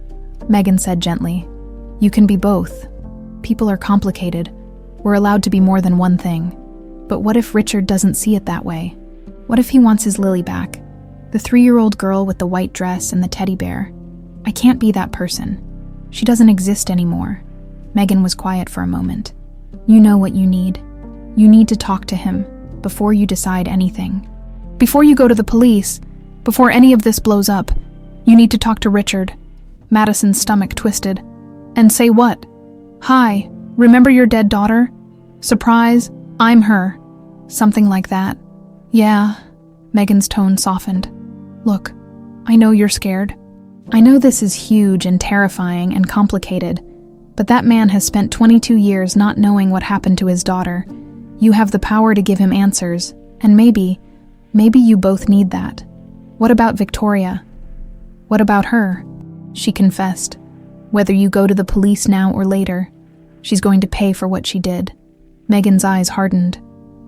Megan said gently. "You can be both. People are complicated. We're allowed to be more than one thing. But what if Richard doesn't see it that way? What if he wants his Lily back? The 3-year-old girl with the white dress and the teddy bear. I can't be that person. She doesn't exist anymore." Megan was quiet for a moment. "You know what you need. You need to talk to him before you decide anything. Before you go to the police, before any of this blows up, you need to talk to Richard." Madison's stomach twisted. "And say what?" "Hi, remember your dead daughter? Surprise, I'm her." Something like that. "Yeah." Megan's tone softened. "Look, I know you're scared. I know this is huge and terrifying and complicated, but that man has spent 22 years not knowing what happened to his daughter. You have the power to give him answers, and maybe you both need that. What about Victoria? What about her?" She confessed. "Whether you go to the police now or later, she's going to pay for what she did." Megan's eyes hardened.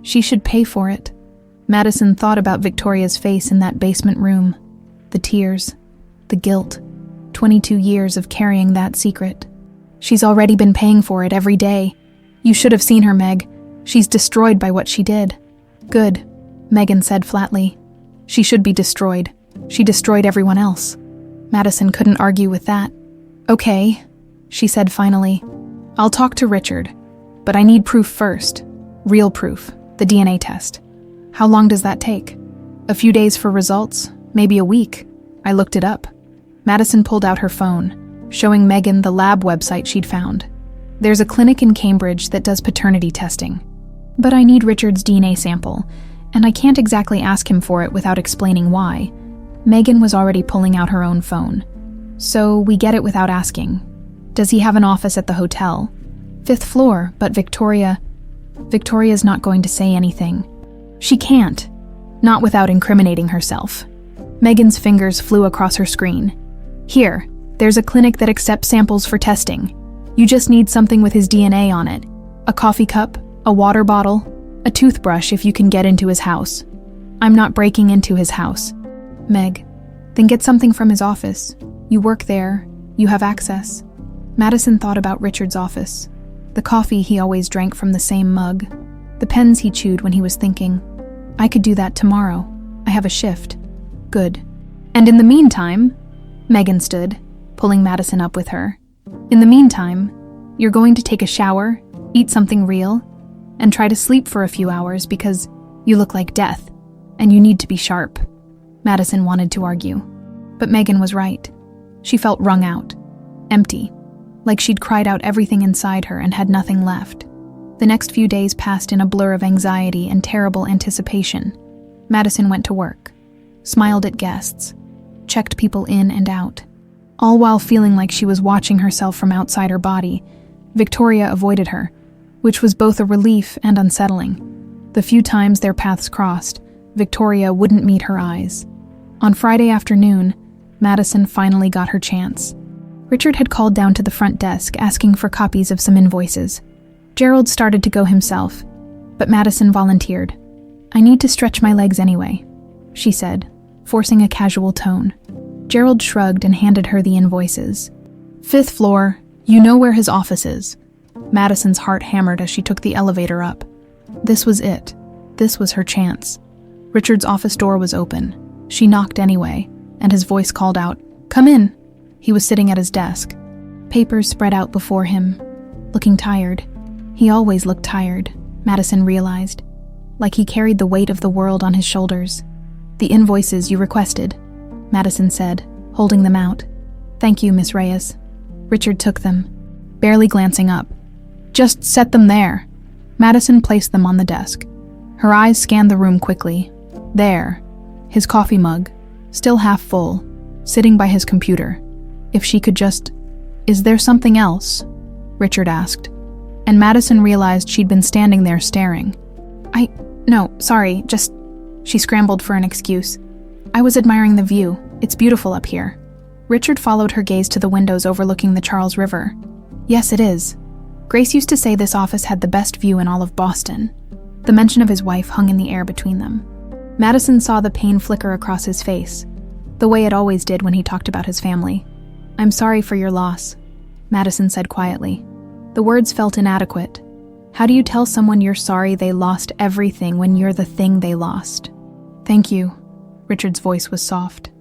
She should pay for it. Madison thought about Victoria's face in that basement room. The tears, the guilt, 22 years of carrying that secret. She's already been paying for it every day. You should have seen her, Meg. She's destroyed by what she did. "Good," Megan said flatly. "She should be destroyed. She destroyed everyone else." Madison couldn't argue with that. "Okay," she said finally. "I'll talk to Richard, but I need proof first. Real proof, the DNA test. How long does that take? A few days for results? Maybe a week?" I looked it up. Madison pulled out her phone, showing Megan the lab website she'd found. "There's a clinic in Cambridge that does paternity testing. But I need Richard's DNA sample, and I can't exactly ask him for it without explaining why." Megan was already pulling out her own phone. "So we get it without asking. Does he have an office at the hotel?" "5th floor, but Victoria's not going to say anything. She can't. Not without incriminating herself." Megan's fingers flew across her screen. "Here, there's a clinic that accepts samples for testing. You just need something with his DNA on it. A coffee cup, a water bottle, a toothbrush if you can get into his house." "I'm not breaking into his house." "Meg, then get something from his office. You work there, you have access." Madison thought about Richard's office. The coffee he always drank from the same mug. The pens he chewed when he was thinking, I could do that tomorrow. I have a shift. Good. And in the meantime, Megan stood, pulling Madison up with her. In the meantime, you're going to take a shower, eat something real, and try to sleep for a few hours because you look like death, and you need to be sharp. Madison wanted to argue, but Megan was right. She felt wrung out, empty, like she'd cried out everything inside her and had nothing left. The next few days passed in a blur of anxiety and terrible anticipation. Madison went to work, smiled at guests, checked people in and out, all while feeling like she was watching herself from outside her body. Victoria avoided her, which was both a relief and unsettling. The few times their paths crossed, Victoria wouldn't meet her eyes. On Friday afternoon, Madison finally got her chance. Richard had called down to the front desk asking for copies of some invoices. Gerald started to go himself, but Madison volunteered. I need to stretch my legs anyway, she said, forcing a casual tone. Gerald shrugged and handed her the invoices. 5th floor, you know where his office is. Madison's heart hammered as she took the elevator up. This was it. This was her chance. Richard's office door was open. She knocked anyway, and his voice called out, Come in. He was sitting at his desk, papers spread out before him, looking tired. He always looked tired, Madison realized, like he carried the weight of the world on his shoulders. The invoices you requested, Madison said, holding them out. Thank you, Miss Reyes. Richard took them, barely glancing up. Just set them there. Madison placed them on the desk. Her eyes scanned the room quickly. There, his coffee mug, still half full, sitting by his computer. If she could just... Is there something else? Richard asked. And Madison realized she'd been standing there staring. No, sorry, just... She scrambled for an excuse. I was admiring the view. It's beautiful up here. Richard followed her gaze to the windows overlooking the Charles River. Yes, it is. Grace used to say this office had the best view in all of Boston. The mention of his wife hung in the air between them. Madison saw the pain flicker across his face, the way it always did when he talked about his family. I'm sorry for your loss, Madison said quietly. The words felt inadequate. How do you tell someone you're sorry they lost everything when you're the thing they lost? Thank you. Richard's voice was soft.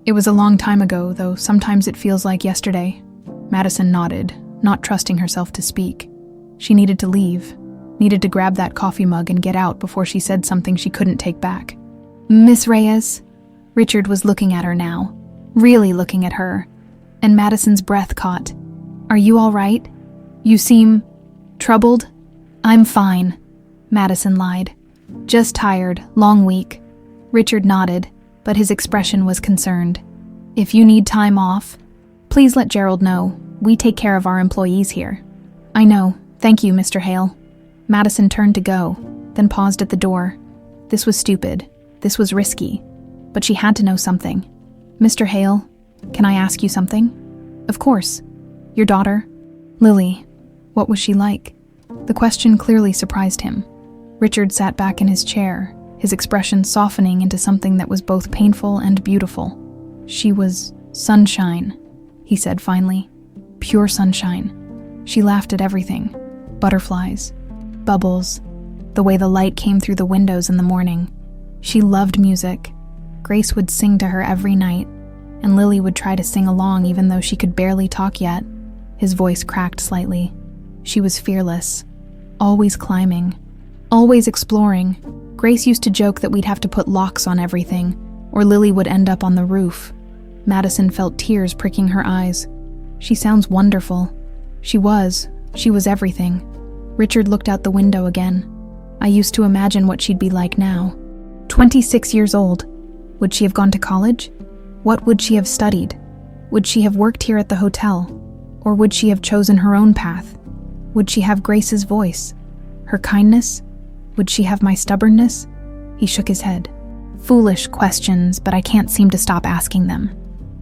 It was a long time ago, though sometimes it feels like yesterday. Madison nodded, not trusting herself to speak. She needed to leave, needed to grab that coffee mug and get out before she said something she couldn't take back. Miss Reyes? Richard was looking at her now, really looking at her, and Madison's breath caught. Are you all right? You seem... troubled? I'm fine, Madison lied. Just tired, long week. Richard nodded, but his expression was concerned. If you need time off, please let Gerald know. We take care of our employees here. I know. Thank you, Mr. Hale. Madison turned to go, then paused at the door. This was stupid. This was risky. But she had to know something. Mr. Hale, can I ask you something? Of course. Your daughter? Lily. What was she like? The question clearly surprised him. Richard sat back in his chair, his expression softening into something that was both painful and beautiful. She was sunshine, he said finally. Pure sunshine. She laughed at everything. Butterflies, bubbles, the way the light came through the windows in the morning. She loved music. Grace would sing to her every night, and Lily would try to sing along even though she could barely talk yet. His voice cracked slightly. She was fearless, always climbing, always exploring. Grace used to joke that we'd have to put locks on everything, or Lily would end up on the roof. Madison felt tears pricking her eyes. She sounds wonderful. She was everything. Richard looked out the window again. I used to imagine what she'd be like now. 26 years old. Would she have gone to college? What would she have studied? Would she have worked here at the hotel? Or would she have chosen her own path? Would she have Grace's voice? Her kindness? Would she have my stubbornness? He shook his head. Foolish questions, but I can't seem to stop asking them.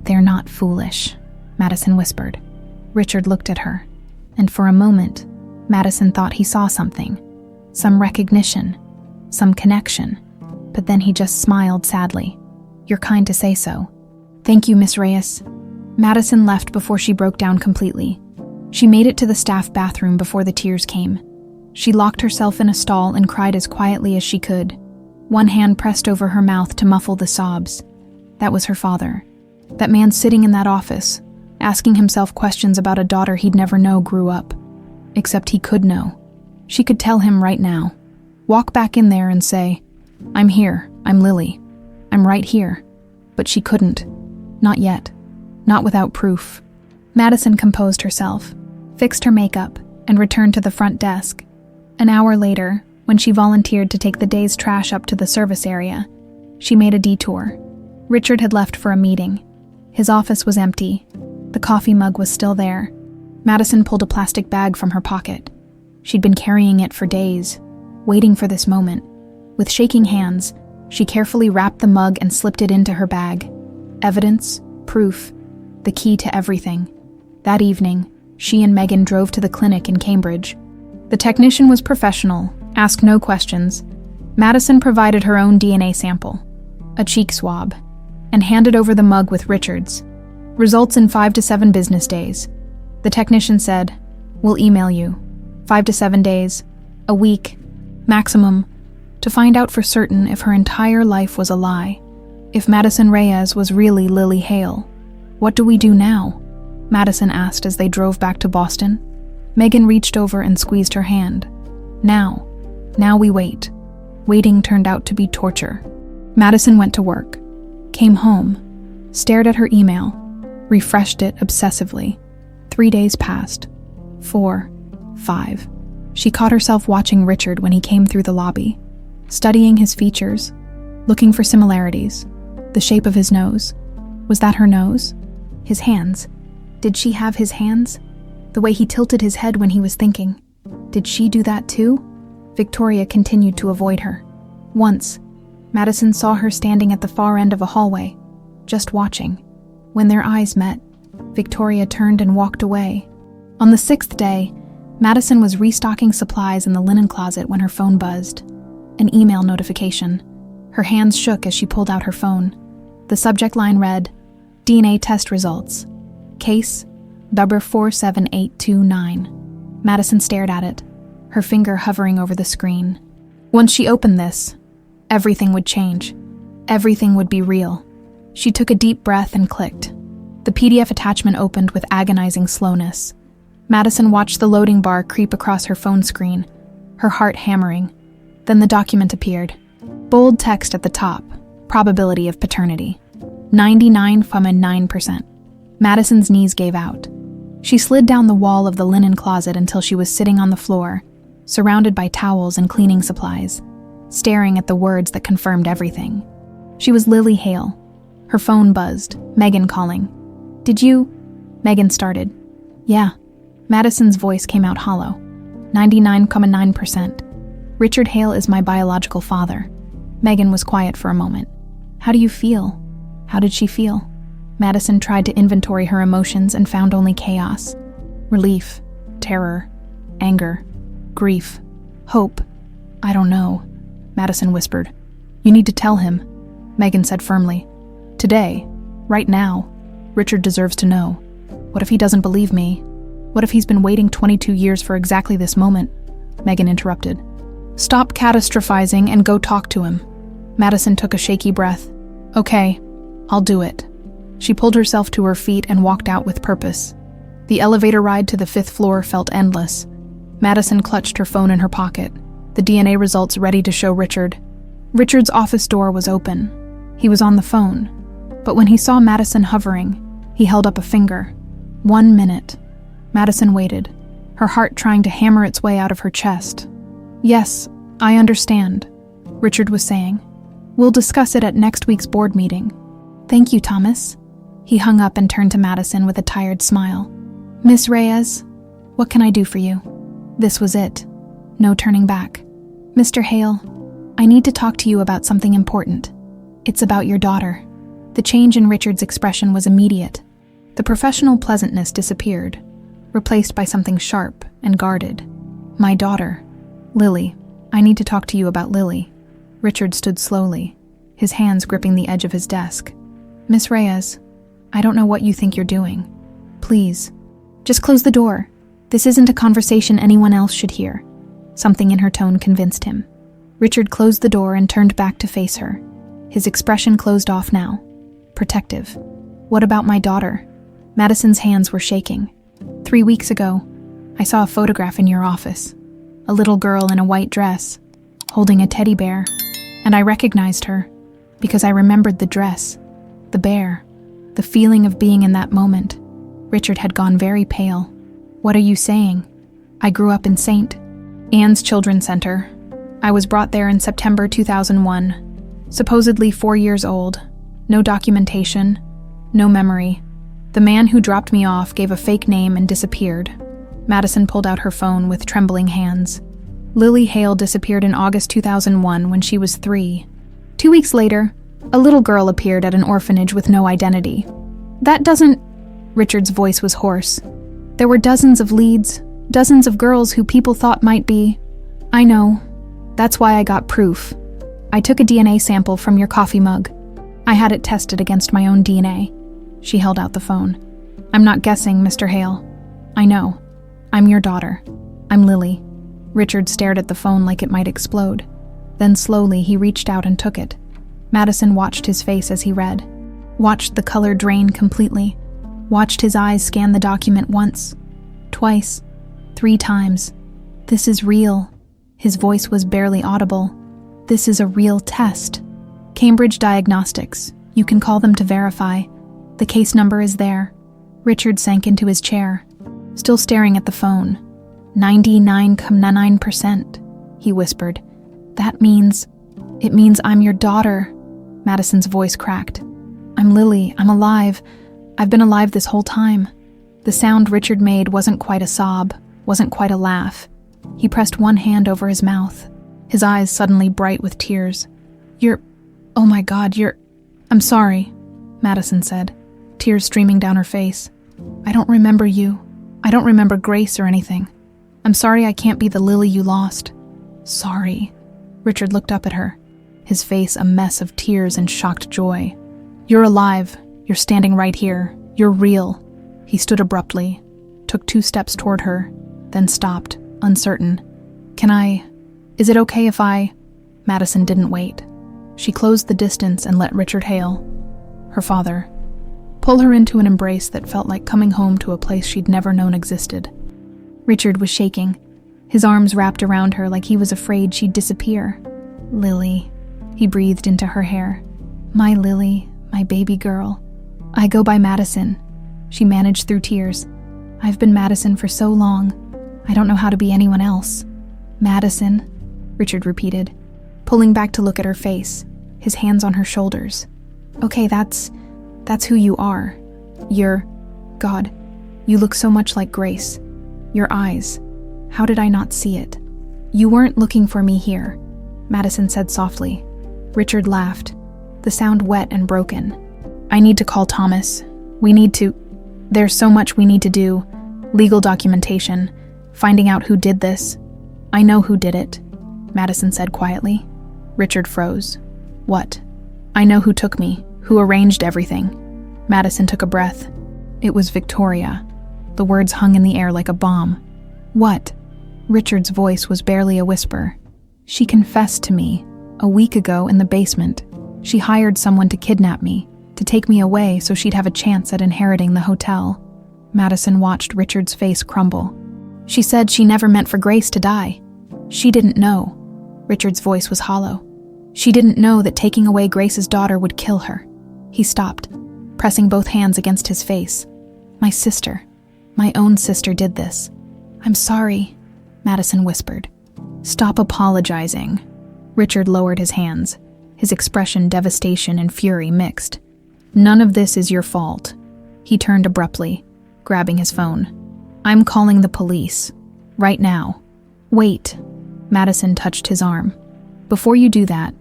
They're not foolish, Madison whispered. Richard looked at her, and for a moment, Madison thought he saw something. Some recognition, some connection. But then he just smiled sadly. You're kind to say so. Thank you, Miss Reyes. Madison left before she broke down completely. She made it to the staff bathroom before the tears came. She locked herself in a stall and cried as quietly as she could. One hand pressed over her mouth to muffle the sobs. That was her father. That man sitting in that office, asking himself questions about a daughter he'd never know grew up. Except he could know. She could tell him right now. Walk back in there and say, "I'm here, I'm Lily. I'm right here." But she couldn't. Not yet. Not without proof. Madison composed herself, fixed her makeup, and returned to the front desk. An hour later, when she volunteered to take the day's trash up to the service area, she made a detour. Richard had left for a meeting. His office was empty. The coffee mug was still there. Madison pulled a plastic bag from her pocket. She'd been carrying it for days, waiting for this moment. With shaking hands, she carefully wrapped the mug and slipped it into her bag. Evidence, proof, the key to everything. That evening, she and Megan drove to the clinic in Cambridge. The technician was professional, asked no questions. Madison provided her own DNA sample, a cheek swab, and handed over the mug with Richard's. Results in 5 to 7 business days. The technician said, "We'll email you. 5 to 7 days, a week, maximum, to find out for certain if her entire life was a lie. If Madison Reyes was really Lily Hale. What do we do now?" Madison asked as they drove back to Boston. Megan reached over and squeezed her hand. Now we wait. Waiting turned out to be torture. Madison went to work, came home, stared at her email, refreshed it obsessively. 3 days passed. 4, 5. She caught herself watching Richard when he came through the lobby, studying his features, looking for similarities. The shape of his nose. Was that her nose? His hands. Did she have his hands? The way he tilted his head when he was thinking. Did she do that too? Victoria continued to avoid her. Once, Madison saw her standing at the far end of a hallway, just watching. When their eyes met, Victoria turned and walked away. On the 6th day, Madison was restocking supplies in the linen closet when her phone buzzed. An email notification. Her hands shook as she pulled out her phone. The subject line read, "DNA test results. Case number 47829. Madison stared at it, her finger hovering over the screen. Once she opened this, everything would change. Everything would be real. She took a deep breath and clicked. The PDF attachment opened with agonizing slowness. Madison watched the loading bar creep across her phone screen, her heart hammering. Then the document appeared. Bold text at the top, probability of paternity. 99.9%. Madison's knees gave out. She slid down the wall of the linen closet until she was sitting on the floor, surrounded by towels and cleaning supplies, staring at the words that confirmed everything. She was Lily Hale. Her phone buzzed, Megan calling. "Did you?" Megan started. "Yeah." Madison's voice came out hollow. 99.9%. "Richard Hale is my biological father." Megan was quiet for a moment. "How do you feel?" How did she feel? Madison tried to inventory her emotions and found only chaos. Relief, terror, anger, grief, hope. "I don't know," Madison whispered. "You need to tell him," Megan said firmly. "Today, right now. Richard deserves to know. What if he doesn't believe me? What if he's been waiting 22 years for exactly this moment?" Megan interrupted. "Stop catastrophizing and go talk to him." Madison took a shaky breath. "Okay, I'll do it." She pulled herself to her feet and walked out with purpose. The elevator ride to the 5th floor felt endless. Madison clutched her phone in her pocket, the DNA results ready to show Richard. Richard's office door was open. He was on the phone, but when he saw Madison hovering, he held up a finger. 1 minute. Madison waited, her heart trying to hammer its way out of her chest. "Yes, I understand," Richard was saying. "We'll discuss it at next week's board meeting." "Thank you, Thomas." He hung up and turned to Madison with a tired smile. "Miss Reyes, what can I do for you?" This was it. No turning back. "Mr. Hale, I need to talk to you about something important. It's about your daughter." The change in Richard's expression was immediate. The professional pleasantness disappeared, replaced by something sharp and guarded. "My daughter. Lily. I need to talk to you about Lily." Richard stood slowly, his hands gripping the edge of his desk. "Miss Reyes, I don't know what you think you're doing. Please, just close the door. This isn't a conversation anyone else should hear." Something in her tone convinced him. Richard closed the door and turned back to face her. His expression closed off now. Protective. What about my daughter? Madison's hands were shaking. 3 weeks ago, I saw a photograph in your office. A little girl in a white dress, holding a teddy bear, and I recognized her because I remembered the dress, the bear, the feeling of being in that moment. Richard had gone very pale. What are you saying? I grew up in St. Anne's Children's Center. I was brought there in September 2001, supposedly 4 years old. No documentation, no memory. The man who dropped me off gave a fake name and disappeared. Madison pulled out her phone with trembling hands. Lily Hale disappeared in August 2001 when she was 3. 2 weeks later, a little girl appeared at an orphanage with no identity. That doesn't... Richard's voice was hoarse. There were dozens of leads, dozens of girls who people thought might be... I know. That's why I got proof. I took a DNA sample from your coffee mug. I had it tested against my own DNA. She held out the phone. I'm not guessing, Mr. Hale. I know. I'm your daughter. I'm Lily. Richard stared at the phone like it might explode. Then slowly he reached out and took it. Madison watched his face as he read. Watched the color drain completely. Watched his eyes scan the document once. Twice. 3 times. This is real. His voice was barely audible. This is a real test. Cambridge Diagnostics. You can call them to verify. The case number is there. Richard sank into his chair, still staring at the phone. 99.9%, he whispered. It means I'm your daughter. Madison's voice cracked. I'm Lily. I'm alive. I've been alive this whole time. The sound Richard made wasn't quite a sob, wasn't quite a laugh. He pressed one hand over his mouth, his eyes suddenly bright with tears. Oh my God, I'm sorry, Madison said, tears streaming down her face. I don't remember you. I don't remember Grace or anything. I'm sorry I can't be the Lily you lost. Sorry. Richard looked up at her, his face a mess of tears and shocked joy. You're alive. You're standing right here. You're real. He stood abruptly, took 2 steps toward her, then stopped, uncertain. Is it okay if I... Madison didn't wait. She closed the distance and let Richard Hale, her father, pull her into an embrace that felt like coming home to a place she'd never known existed. Richard was shaking, his arms wrapped around her like he was afraid she'd disappear. Lily, he breathed into her hair. My Lily, my baby girl. I go by Madison. She managed through tears. I've been Madison for so long. I don't know how to be anyone else. Madison, Richard repeated, pulling back to look at her face, his hands on her shoulders. Okay, that's who you are. God, you look so much like Grace. Your eyes. How did I not see it? You weren't looking for me here, Madison said softly. Richard laughed, the sound wet and broken. I need to call Thomas. There's so much we need to do. Legal documentation, finding out who did this. I know who did it, Madison said quietly. Richard froze. What? I know who took me, who arranged everything. Madison took a breath. It was Victoria. The words hung in the air like a bomb. What? Richard's voice was barely a whisper. She confessed to me, a week ago in the basement. She hired someone to kidnap me, to take me away so she'd have a chance at inheriting the hotel. Madison watched Richard's face crumble. She said she never meant for Grace to die. She didn't know. Richard's voice was hollow. She didn't know that taking away Grace's daughter would kill her. He stopped, pressing both hands against his face. My sister, my own sister did this. I'm sorry, Madison whispered. Stop apologizing. Richard lowered his hands, his expression devastation and fury mixed. None of this is your fault. He turned abruptly, grabbing his phone. I'm calling the police. Right now. Wait. Madison touched his arm. Before you do that,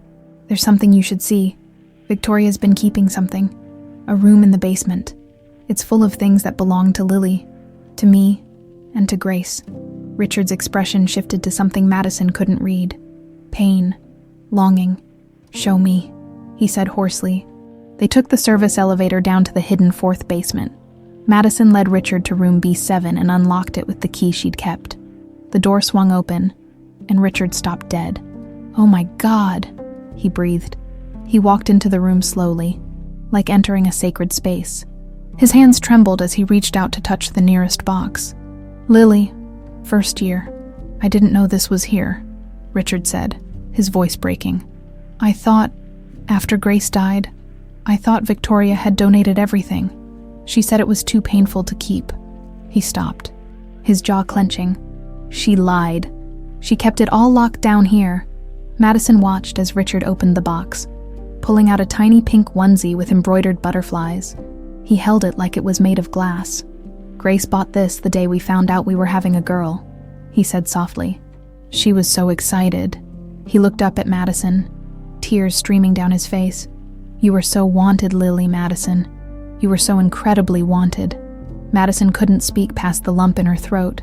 there's something you should see. Victoria's been keeping something. A room in the basement. It's full of things that belong to Lily, to me, and to Grace. Richard's expression shifted to something Madison couldn't read. Pain. Longing. Show me, he said hoarsely. They took the service elevator down to the hidden 4th basement. Madison led Richard to room B7 and unlocked it with the key she'd kept. The door swung open. and Richard stopped dead. "Oh my God," he breathed. He walked into the room slowly, like entering a sacred space. His hands trembled as he reached out to touch the nearest box. "Lily, first year. I didn't know this was here," Richard said, his voice breaking. "I thought, after Grace died, I thought Victoria had donated everything. She said it was too painful to keep." He stopped, his jaw clenching. She lied. She kept it all locked down here. Madison watched as Richard opened the box, pulling out a tiny pink onesie with embroidered butterflies. He held it like it was made of glass. "Grace bought this the day we found out we were having a girl," he said softly. "She was so excited." He looked up at Madison, tears streaming down his face. "You were so wanted, Lily Madison. You were so incredibly wanted." Madison couldn't speak past the lump in her throat.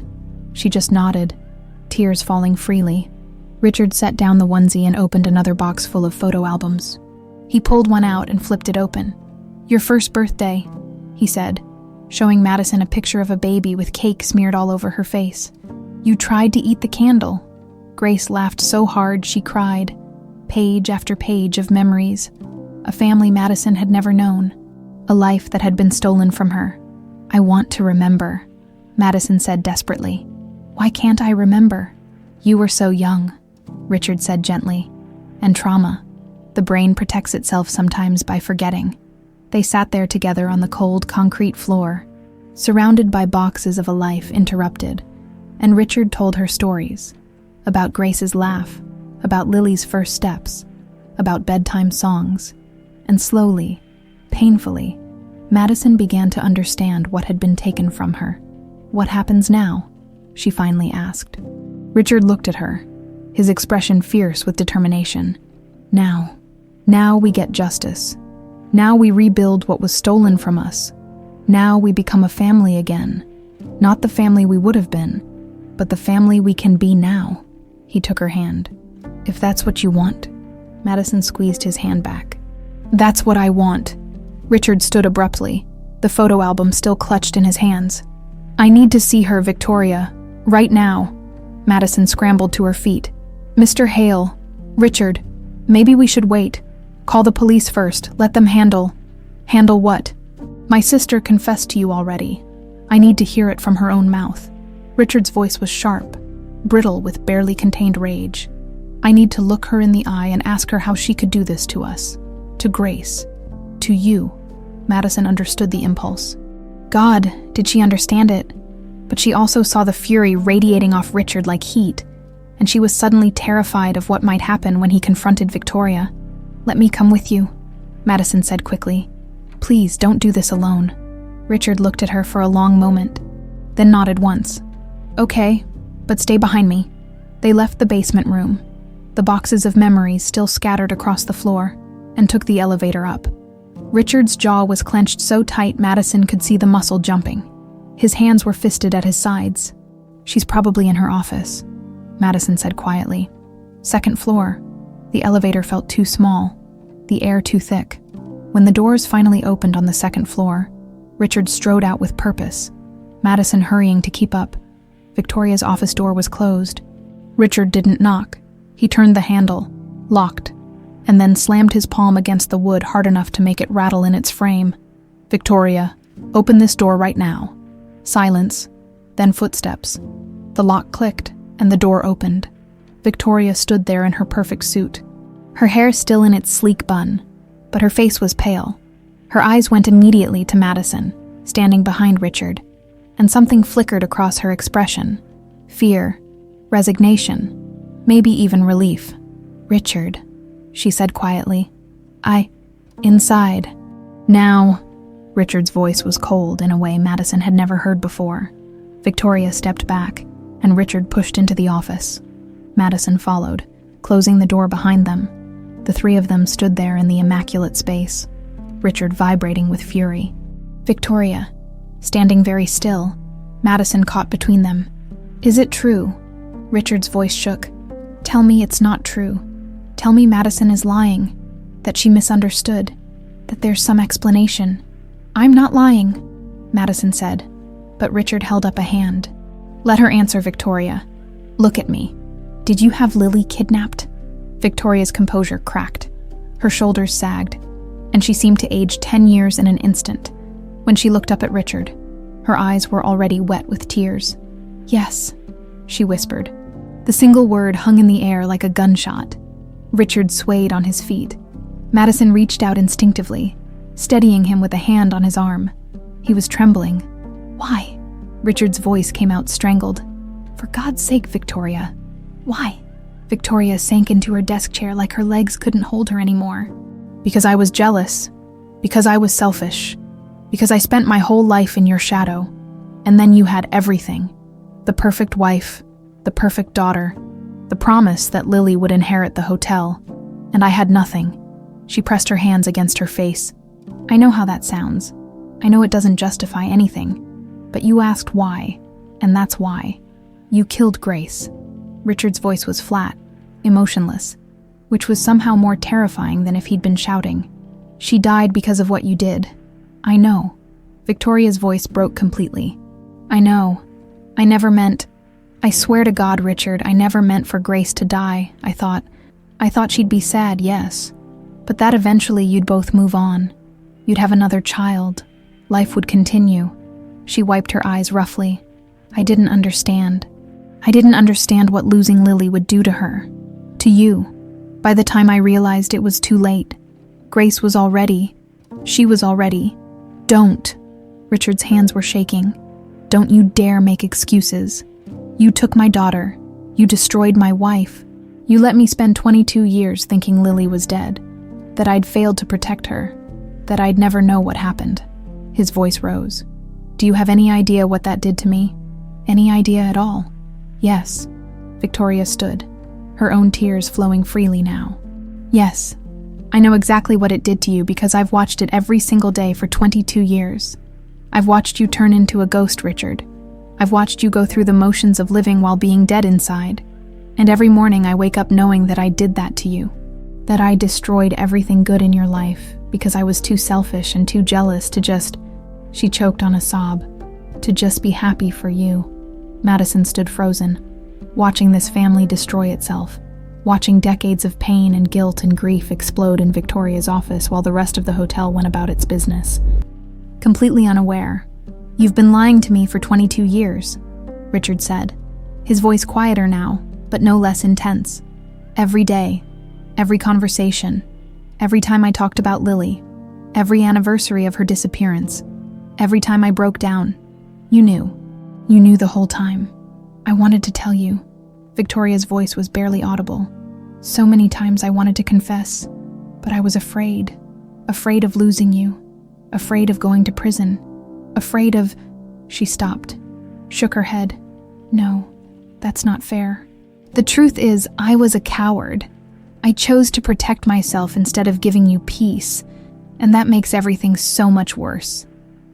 She just nodded, tears falling freely. Richard set down the onesie and opened another box full of photo albums. He pulled one out and flipped it open. "Your first birthday," he said, showing Madison a picture of a baby with cake smeared all over her face. "You tried to eat the candle." Grace laughed so hard she cried. Page after page of memories. A family Madison had never known. A life that had been stolen from her. "I want to remember," Madison said desperately. "Why can't I remember?" "You were so young," Richard said gently. "And trauma. The brain protects itself sometimes by forgetting." They sat there together on the cold concrete floor, surrounded by boxes of a life interrupted, and Richard told her stories. About Grace's laugh, about Lily's first steps, about bedtime songs. And slowly, painfully, Madison began to understand what had been taken from her. "What happens now?" she finally asked. Richard looked at her, his expression fierce with determination. Now we get justice. Now we rebuild what was stolen from us. Now we become a family again. Not the family we would have been, but the family we can be now." He took her hand. "If that's what you want." Madison squeezed his hand back. "That's what I want." Richard stood abruptly, the photo album still clutched in his hands. "I need to see her, Victoria. Right now." Madison scrambled to her feet. "Mr. Hale, Richard, maybe we should wait. Call the police first. Let them handle." "Handle what?" "My sister confessed to you already. I need to hear it from her own mouth." Richard's voice was sharp, brittle with barely contained rage. "I need to look her in the eye and ask her how she could do this to us. To Grace. To you." Madison understood the impulse. God, did she understand it? But she also saw the fury radiating off Richard like heat, and she was suddenly terrified of what might happen when he confronted Victoria. "Let me come with you," Madison said quickly. "Please, don't do this alone." Richard looked at her for a long moment, then nodded once. "Okay, but stay behind me." They left the basement room, the boxes of memories still scattered across the floor, and took the elevator up. Richard's jaw was clenched so tight Madison could see the muscle jumping. His hands were fisted at his sides. "She's probably in her office," Madison said quietly. "Second floor." The elevator felt too small, the air too thick. When the doors finally opened on the second floor, Richard strode out with purpose, Madison hurrying to keep up. Victoria's office door was closed. Richard didn't knock. He turned the handle, locked, and then slammed his palm against the wood hard enough to make it rattle in its frame. "Victoria, open this door right now." Silence, then footsteps. The lock clicked, and the door opened. Victoria stood there in her perfect suit, her hair still in its sleek bun, but her face was pale. Her eyes went immediately to Madison, standing behind Richard, and something flickered across her expression. Fear, resignation, maybe even relief. "Richard," she said quietly. Inside." "Now." Richard's voice was cold in a way Madison had never heard before. Victoria stepped back, and Richard pushed into the office. Madison followed, closing the door behind them. The three of them stood there in the immaculate space, Richard vibrating with fury. Victoria, standing very still, Madison caught between them. "Is it true?" Richard's voice shook. "Tell me it's not true. Tell me Madison is lying, that she misunderstood, that there's some explanation." "I'm not lying," Madison said, but Richard held up a hand. "Let her answer, Victoria. Look at me." Did you have Lily kidnapped? Victoria's composure cracked. Her shoulders sagged, and she seemed to age 10 years in an instant. When she looked up at Richard, her eyes were already wet with tears. Yes, she whispered. The single word hung in the air like a gunshot. Richard swayed on his feet. Madison reached out instinctively, steadying him with a hand on his arm. He was trembling. Why? Richard's voice came out strangled. For God's sake, Victoria. Why? Victoria sank into her desk chair like her legs couldn't hold her anymore. Because I was jealous. Because I was selfish. Because I spent my whole life in your shadow. And then you had everything. The perfect wife, the perfect daughter, the promise that Lily would inherit the hotel. And I had nothing. She pressed her hands against her face. I know how that sounds. I know it doesn't justify anything. But you asked why, and that's why. You killed Grace. Richard's voice was flat, emotionless, which was somehow more terrifying than if he'd been shouting. She died because of what you did. I know. Victoria's voice broke completely. I know. I never meant... I swear to God, Richard, I never meant for Grace to die, I thought she'd be sad, yes. But that eventually you'd both move on. You'd have another child. Life would continue. She wiped her eyes roughly. I didn't understand. I didn't understand what losing Lily would do to her. To you. By the time I realized it was too late. Grace was already. She was already. Don't. Richard's hands were shaking. Don't you dare make excuses. You took my daughter. You destroyed my wife. You let me spend 22 years thinking Lily was dead. That I'd failed to protect her. That I'd never know what happened. His voice rose. Do you have any idea what that did to me? Any idea at all? Yes. Victoria stood, her own tears flowing freely now. Yes. I know exactly what it did to you because I've watched it every single day for 22 years. I've watched you turn into a ghost, Richard. I've watched you go through the motions of living while being dead inside. And every morning I wake up knowing that I did that to you. That I destroyed everything good in your life because I was too selfish and too jealous to just... She choked on a sob. To just be happy for you. Madison stood frozen, watching this family destroy itself, watching decades of pain and guilt and grief explode in Victoria's office while the rest of the hotel went about its business. Completely unaware. You've been lying to me for 22 years, Richard said, his voice quieter now, but no less intense. Every day, every conversation, every time I talked about Lily, every anniversary of her disappearance, every time I broke down, you knew. You knew the whole time. I wanted to tell you. Victoria's voice was barely audible. So many times I wanted to confess, but I was afraid. Afraid of losing you. Afraid of going to prison. Afraid of... She stopped, shook her head. No, that's not fair. The truth is, I was a coward. I chose to protect myself instead of giving you peace, and that makes everything so much worse.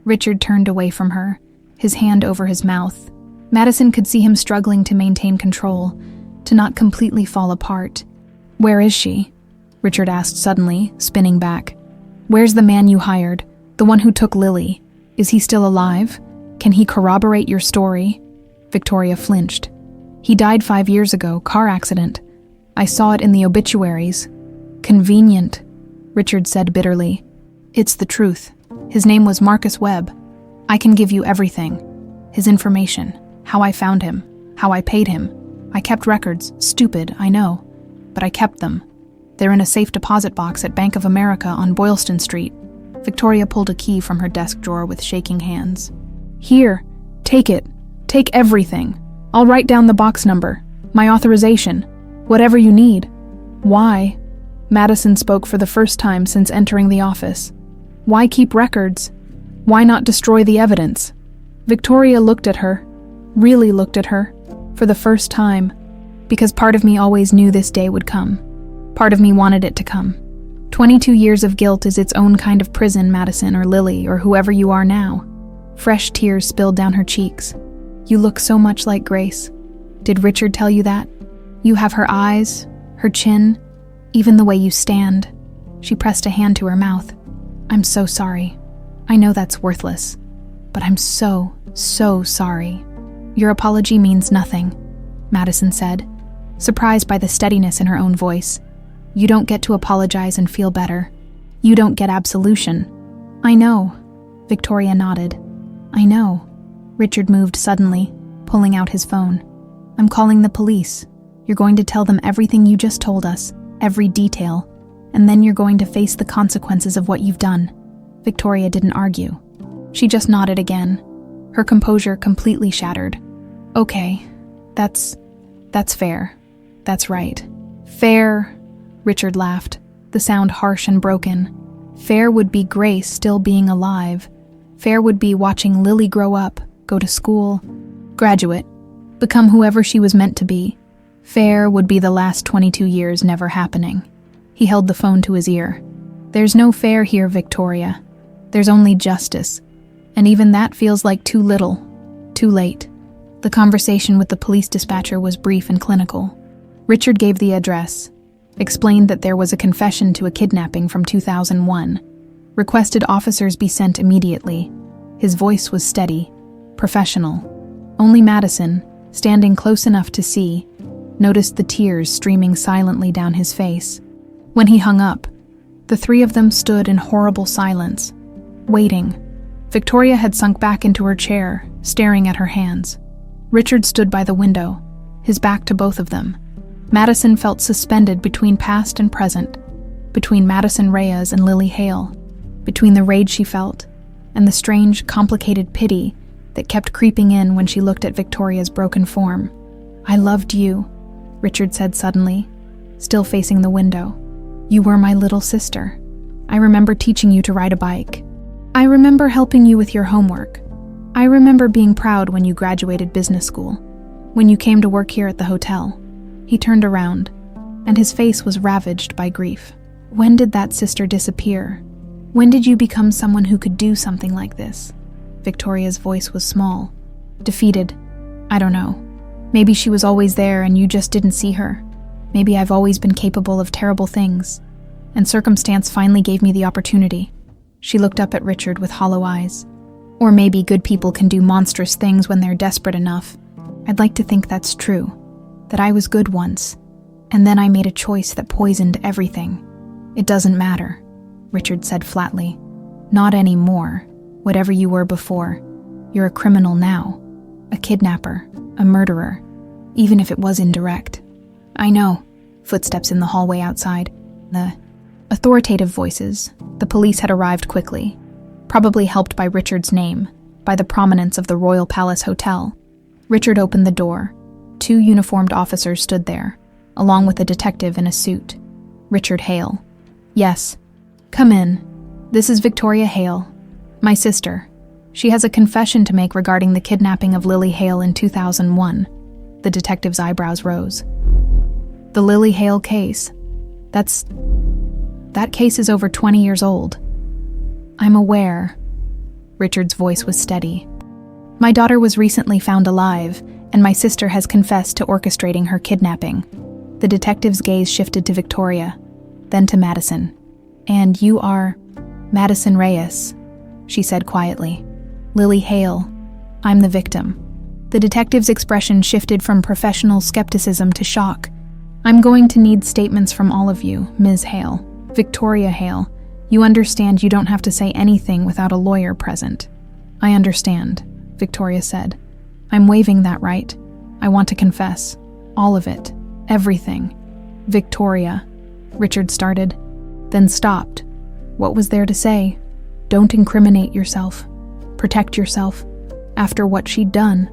Richard turned away from her, his hand over his mouth. Madison could see him struggling to maintain control, to not completely fall apart. Where is she? Richard asked suddenly, spinning back. Where's the man you hired? The one who took Lily? Is he still alive? Can he corroborate your story? Victoria flinched. He died 5 years ago, car accident. I saw it in the obituaries. Convenient, Richard said bitterly. It's the truth. His name was Marcus Webb. I can give you everything. His information, how I found him, how I paid him. I kept records, stupid, I know, but I kept them. They're in a safe deposit box at Bank of America on Boylston Street. Victoria pulled a key from her desk drawer with shaking hands. Here, take it. Take everything. I'll write down the box number, my authorization, whatever you need. Why? Madison spoke for the first time since entering the office. Why keep records? Why not destroy the evidence? Victoria looked at her, really looked at her, for the first time, because part of me always knew this day would come. Part of me wanted it to come. 22 years of guilt is its own kind of prison, Madison or Lily or whoever you are now. Fresh tears spilled down her cheeks. You look so much like Grace. Did Richard tell you that? You have her eyes, her chin, even the way you stand. She pressed a hand to her mouth. I'm so sorry. I know that's worthless, but I'm so sorry. Your apology means nothing, Madison said, surprised by the steadiness in her own voice. "You don't get to apologize and feel better. You don't get absolution." "I know," Victoria nodded. "I know." Richard moved suddenly, pulling out his phone. "I'm calling the police. You're going to tell them everything you just told us, every detail, and then you're going to face the consequences of what you've done." Victoria didn't argue. She just nodded again, her composure completely shattered. "Okay, that's fair. That's right." "Fair," Richard laughed, the sound harsh and broken. "Fair would be Grace still being alive. Fair would be watching Lily grow up, go to school, graduate, become whoever she was meant to be. Fair would be the last 22 years never happening." He held the phone to his ear. "There's no fair here, Victoria. There's only justice. And even that feels like too little, too late." The conversation with the police dispatcher was brief and clinical. Richard gave the address, explained that there was a confession to a kidnapping from 2001, requested officers be sent immediately. His voice was steady, professional. Only Madison, standing close enough to see, noticed the tears streaming silently down his face. When he hung up, the three of them stood in horrible silence, waiting. Victoria had sunk back into her chair, staring at her hands. Richard stood by the window, his back to both of them. Madison felt suspended between past and present, between Madison Reyes and Lily Hale, between the rage she felt and the strange, complicated pity that kept creeping in when she looked at Victoria's broken form. "I loved you," Richard said suddenly, still facing the window. "You were my little sister. I remember teaching you to ride a bike. I remember helping you with your homework. I remember being proud when you graduated business school, when you came to work here at the hotel." He turned around, and his face was ravaged by grief. "When did that sister disappear? When did you become someone who could do something like this?" Victoria's voice was small, defeated. "I don't know. Maybe she was always there and you just didn't see her. Maybe I've always been capable of terrible things, and circumstance finally gave me the opportunity." She looked up at Richard with hollow eyes. "Or maybe good people can do monstrous things when they're desperate enough. I'd like to think that's true, that I was good once, and then I made a choice that poisoned everything." "It doesn't matter," Richard said flatly. "Not anymore. Whatever you were before, you're a criminal now, a kidnapper, a murderer, even if it was indirect." "I know." Footsteps in the hallway outside. The authoritative voices. The police had arrived quickly, probably helped by Richard's name, by the prominence of the Royal Palace Hotel. Richard opened the door. 2 uniformed officers stood there, along with a detective in a suit. Richard Hale. "Yes. Come in. This is Victoria Hale, my sister. She has a confession to make regarding the kidnapping of Lily Hale in 2001. The detective's eyebrows rose. "The Lily Hale case. That case is over 20 years old." "I'm aware." Richard's voice was steady. "My daughter was recently found alive, and my sister has confessed to orchestrating her kidnapping." The detective's gaze shifted to Victoria, then to Madison. "And you are Madison Reyes," she said quietly. "Lily Hale. I'm the victim." The detective's expression shifted from professional skepticism to shock. "I'm going to need statements from all of you, Ms. Hale. Victoria Hale. You understand you don't have to say anything without a lawyer present." "I understand," Victoria said. "I'm waiving that right. I want to confess. All of it. Everything." "Victoria," Richard started, then stopped. What was there to say? Don't incriminate yourself. Protect yourself. After what she'd done.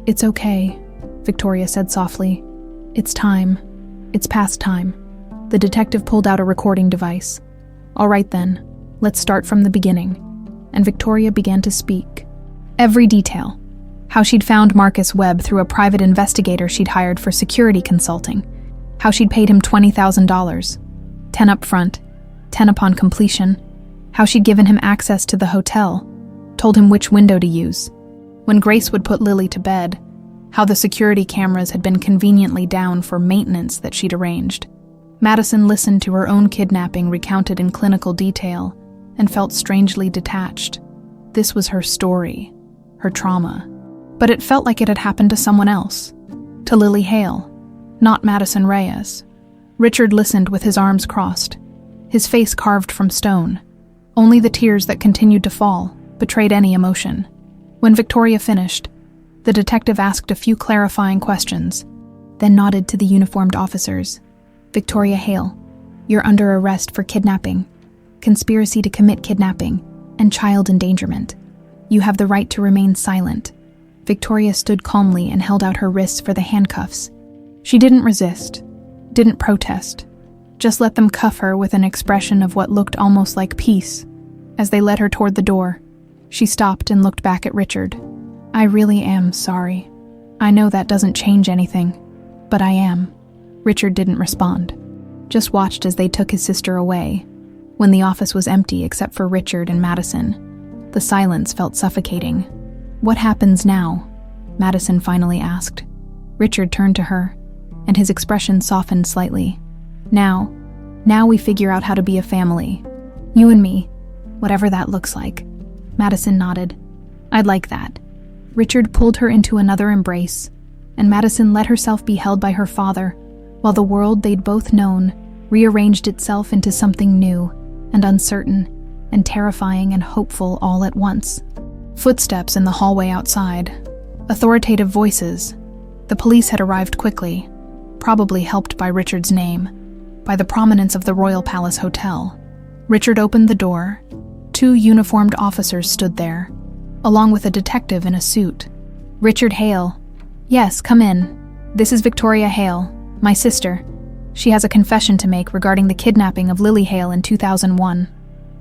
"It's okay," Victoria said softly. "It's time. It's past time." The detective pulled out a recording device. "All right then, let's start from the beginning." And Victoria began to speak. Every detail. How she'd found Marcus Webb through a private investigator she'd hired for security consulting. How she'd paid him $20,000. 10 up front, 10 upon completion. How she'd given him access to the hotel, told him which window to use. When Grace would put Lily to bed, how the security cameras had been conveniently down for maintenance that she'd arranged. Madison listened to her own kidnapping recounted in clinical detail and felt strangely detached. This was her story, her trauma. But it felt like it had happened to someone else, to Lily Hale. not Madison Reyes. Richard listened with his arms crossed, his face carved from stone. Only the tears that continued to fall betrayed any emotion. When Victoria finished, the detective asked a few clarifying questions, then nodded to the uniformed officers. Victoria Hale, you're under arrest for kidnapping, conspiracy to commit kidnapping, and child endangerment. You have the right to remain silent. Victoria stood calmly and held out her wrists for the handcuffs. She didn't resist, didn't protest, just let them cuff her with an expression of what looked almost like peace. As they led her toward the door, she stopped and looked back at Richard. I really am sorry. I know that doesn't change anything, but I am. Richard didn't respond, just watched as they took his sister away. When the office was empty except for Richard and Madison, the silence felt suffocating. What happens now? Madison finally asked. Richard turned to her, and his expression softened slightly. Now we figure out how to be a family. You and me, whatever that looks like. Madison nodded. I'd like that. Richard pulled her into another embrace, and Madison let herself be held by her father, while the world they'd both known rearranged itself into something new and uncertain and terrifying and hopeful all at once. Footsteps in the hallway outside. Authoritative voices. The police had arrived quickly, probably helped by Richard's name, by the prominence of the Royal Palace Hotel. Richard opened the door. 2 uniformed officers stood there, along with a detective in a suit. Richard Hale. Yes, come in. This is Victoria Hale, my sister. She has a confession to make regarding the kidnapping of Lily Hale in 2001.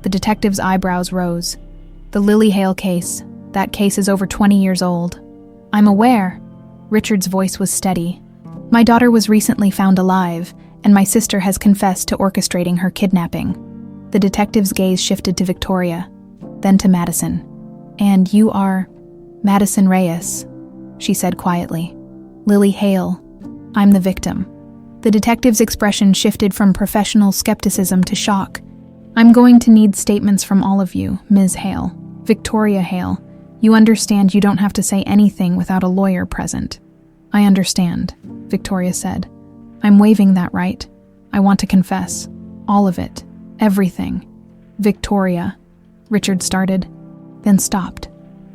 The detective's eyebrows rose. The Lily Hale case. That case is over 20 years old. I'm aware. Richard's voice was steady. My daughter was recently found alive, and my sister has confessed to orchestrating her kidnapping. The detective's gaze shifted to Victoria, then to Madison. And you are Madison Reyes, she said quietly. Lily Hale. I'm the victim. The detective's expression shifted from professional skepticism to shock. I'm going to need statements from all of you, Ms. Hale. Victoria Hale. You understand you don't have to say anything without a lawyer present. I understand, Victoria said. I'm waiving that right. I want to confess. All of it. Everything. Victoria. Richard started, then stopped.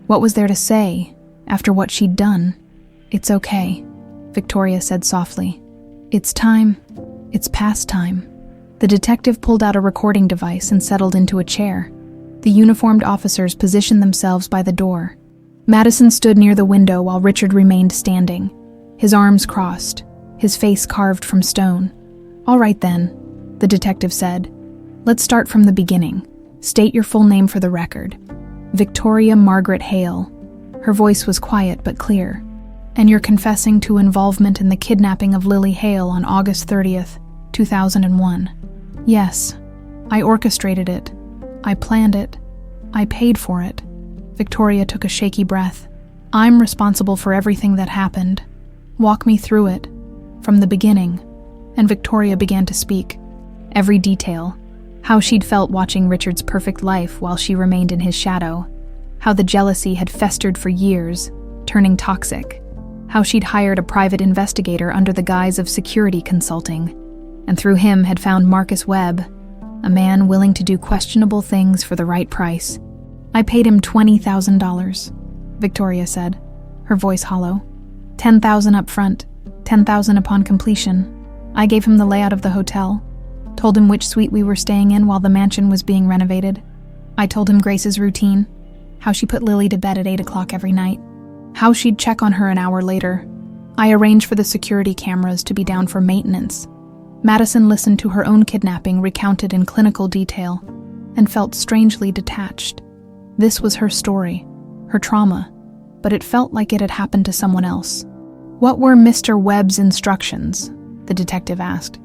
What was there to say after what she'd done? It's okay, Victoria said softly. It's time. It's past time. The detective pulled out a recording device and settled into a chair. The uniformed officers positioned themselves by the door. Madison stood near the window while Richard remained standing, his arms crossed, his face carved from stone. All right then, the detective said. Let's start from the beginning. State your full name for the record. Victoria Margaret Hale. Her voice was quiet but clear. And you're confessing to involvement in the kidnapping of Lily Hale on August 30th, 2001. Yes, I orchestrated it. I planned it. I paid for it. Victoria took a shaky breath. I'm responsible for everything that happened. Walk me through it, from the beginning. And Victoria began to speak. Every detail. How she'd felt watching Richard's perfect life while she remained in his shadow. How the jealousy had festered for years, turning toxic. How she'd hired a private investigator under the guise of security consulting, and through him had found Marcus Webb, a man willing to do questionable things for the right price. I paid him $20,000, Victoria said, her voice hollow. $10,000 up front, $10,000 upon completion. I gave him the layout of the hotel, told him which suite we were staying in while the mansion was being renovated. I told him Grace's routine, how she put Lily to bed at 8 o'clock every night, how she'd check on her an hour later. I arranged for the security cameras to be down for maintenance. Madison listened to her own kidnapping recounted in clinical detail and felt strangely detached. This was her story, her trauma, but it felt like it had happened to someone else. What were Mr. Webb's instructions? The detective asked.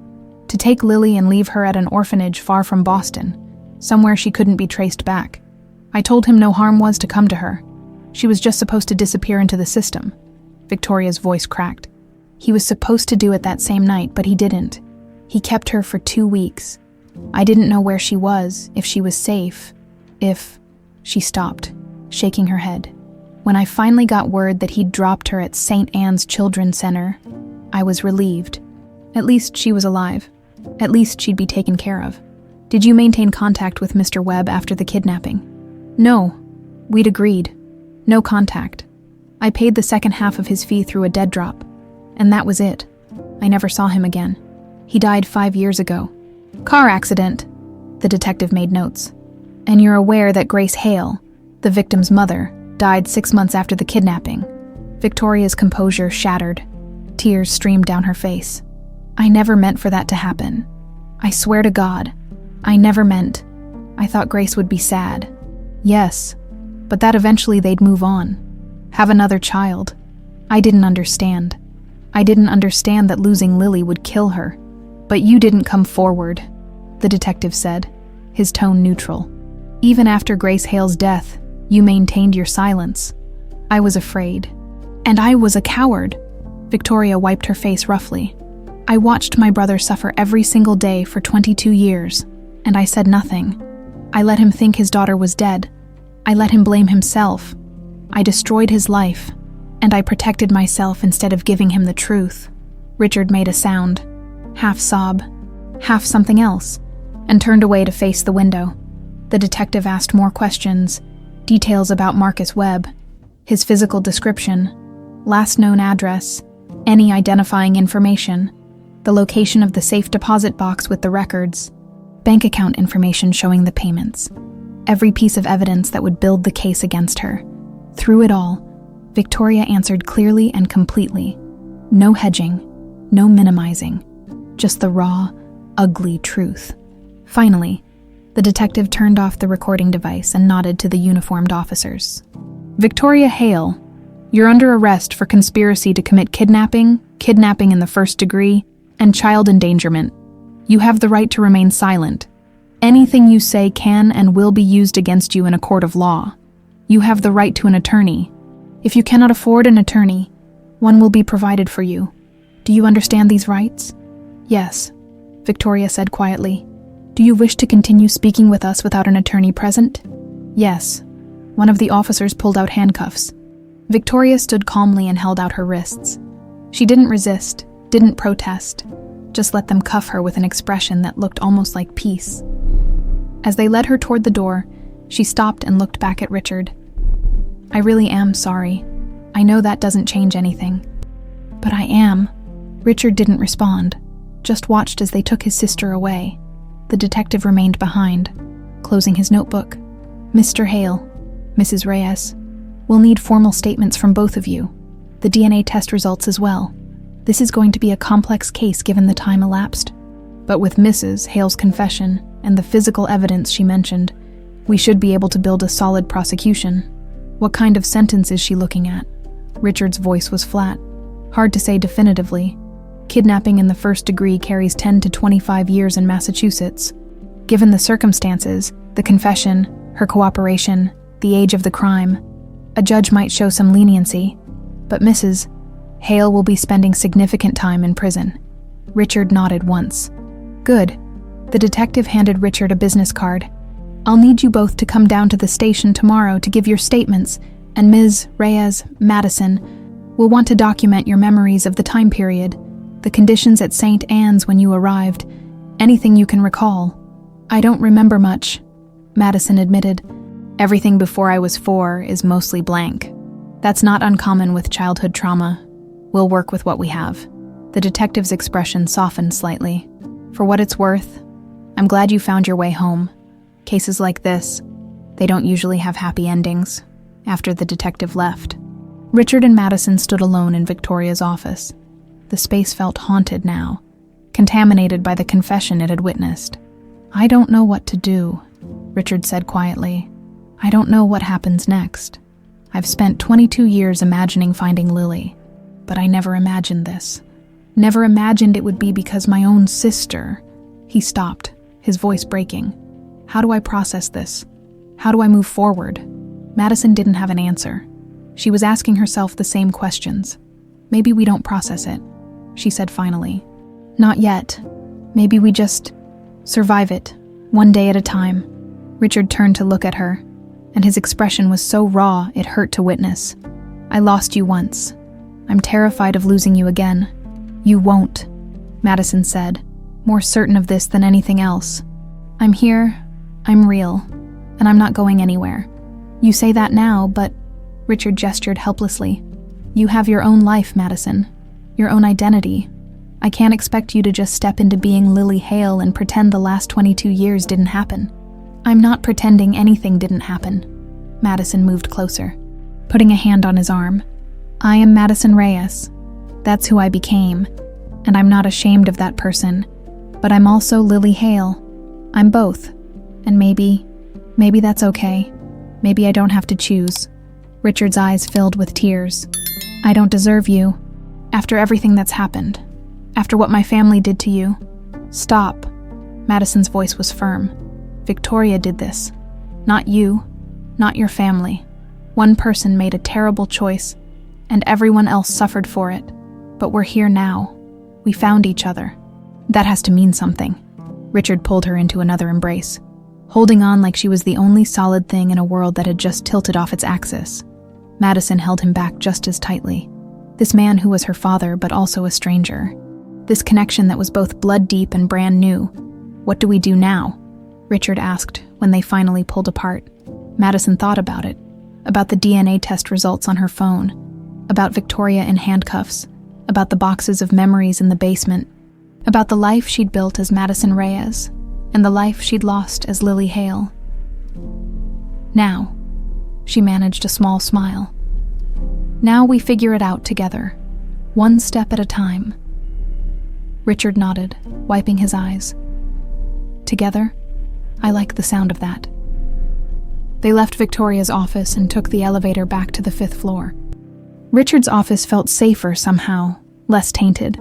To take Lily and leave her at an orphanage far from Boston, somewhere she couldn't be traced back. I told him no harm was to come to her. She was just supposed to disappear into the system. Victoria's voice cracked. He was supposed to do it that same night, but he didn't. He kept her for 2 weeks. I didn't know where she was, if she was safe, if... She stopped, shaking her head. When I finally got word that he'd dropped her at St. Anne's Children's Center, I was relieved. At least she was alive. At least she'd be taken care of. Did you maintain contact with Mr. Webb after the kidnapping? No. We'd agreed. No contact. I paid the second half of his fee through a dead drop. And that was it. I never saw him again. He died 5 years ago. Car accident. The detective made notes. And you're aware that Grace Hale, the victim's mother, died 6 months after the kidnapping. Victoria's composure shattered. Tears streamed down her face. I never meant for that to happen. I swear to God, I never meant. I thought Grace would be sad. Yes, but that eventually they'd move on. Have another child. I didn't understand. I didn't understand that losing Lily would kill her. But you didn't come forward, the detective said, his tone neutral. Even after Grace Hale's death, you maintained your silence. I was afraid. And I was a coward. Victoria wiped her face roughly. I watched my brother suffer every single day for 22 years, and I said nothing. I let him think his daughter was dead. I let him blame himself. I destroyed his life, and I protected myself instead of giving him the truth. Richard made a sound, half sob, half something else, and turned away to face the window. The detective asked more questions, details about Marcus Webb, his physical description, last known address, any identifying information, the location of the safe deposit box with the records, bank account information showing the payments, every piece of evidence that would build the case against her. Through it all, Victoria answered clearly and completely. No hedging, no minimizing, just the raw, ugly truth. Finally, the detective turned off the recording device and nodded to the uniformed officers. Victoria Hale, you're under arrest for conspiracy to commit kidnapping in the first degree, and child endangerment. You have the right to remain silent. Anything you say can and will be used against you in a court of law. You have the right to an attorney. If you cannot afford an attorney, one will be provided for you. Do you understand these rights? Yes, Victoria said quietly. Do you wish to continue speaking with us without an attorney present? Yes. One of the officers pulled out handcuffs. Victoria stood calmly and held out her wrists. She didn't resist, didn't protest, just let them cuff her with an expression that looked almost like peace. As they led her toward the door, she stopped and looked back at Richard. I really am sorry. I know that doesn't change anything. But I am. Richard didn't respond, just watched as they took his sister away. The detective remained behind, closing his notebook. Mr. Hale, Mrs. Reyes, we'll need formal statements from both of you. The DNA test results as well. This is going to be a complex case given the time elapsed. But with Mrs. Hale's confession and the physical evidence she mentioned, we should be able to build a solid prosecution. What kind of sentence is she looking at? Richard's voice was flat. Hard to say definitively. Kidnapping in the first degree carries 10 to 25 years in Massachusetts. Given the circumstances, the confession, her cooperation, the age of the crime, a judge might show some leniency. But Mrs. Hale will be spending significant time in prison. Richard nodded once. Good. The detective handed Richard a business card. I'll need you both to come down to the station tomorrow to give your statements, and Ms. Reyes, Madison, will want to document your memories of the time period, the conditions at St. Anne's when you arrived, anything you can recall. I don't remember much, Madison admitted. Everything before I was 4 is mostly blank. That's not uncommon with childhood trauma. We'll work with what we have. The detective's expression softened slightly. For what it's worth, I'm glad you found your way home. Cases like this, they don't usually have happy endings. After the detective left, Richard and Madison stood alone in Victoria's office. The space felt haunted now, contaminated by the confession it had witnessed. I don't know what to do, Richard said quietly. I don't know what happens next. I've spent 22 years imagining finding Lily, but I never imagined this. Never imagined it would be because my own sister. He stopped, his voice breaking. How do I process this? How do I move forward? Madison didn't have an answer. She was asking herself the same questions. Maybe we don't process it, she said finally. Not yet. Maybe we just survive it, one day at a time. Richard turned to look at her, and his expression was so raw it hurt to witness. I lost you once. I'm terrified of losing you again. You won't. Madison said, more certain of this than anything else. I'm here, I'm real, and I'm not going anywhere. You say that now, but Richard gestured helplessly. You have your own life, Madison, your own identity. I can't expect you to just step into being Lily Hale and pretend the last 22 years didn't happen. I'm not pretending anything didn't happen. Madison moved closer, putting a hand on his arm. I am Madison Reyes. That's who I became, and I'm not ashamed of that person. But I'm also Lily Hale. I'm both, and maybe that's okay. Maybe I don't have to choose. Richard's eyes filled with tears. I don't deserve you. After everything that's happened. After what my family did to you. Stop. Madison's voice was firm. Victoria did this. Not you. Not your family. One person made a terrible choice, and everyone else suffered for it. But we're here now. We found each other. That has to mean something. Richard pulled her into another embrace, holding on like she was the only solid thing in a world that had just tilted off its axis. Madison held him back just as tightly. This man who was her father, but also a stranger. This connection that was both blood deep and brand new. What do we do now? Richard asked when they finally pulled apart. Madison thought about it, about the DNA test results on her phone, about Victoria in handcuffs, about the boxes of memories in the basement, about the life she'd built as Madison Reyes, and the life she'd lost as Lily Hale. Now, she managed a small smile. Now we figure it out together, one step at a time. Richard nodded, wiping his eyes. Together? I like the sound of that. They left Victoria's office and took the elevator back to the 5th floor. Richard's office felt safer somehow, less tainted.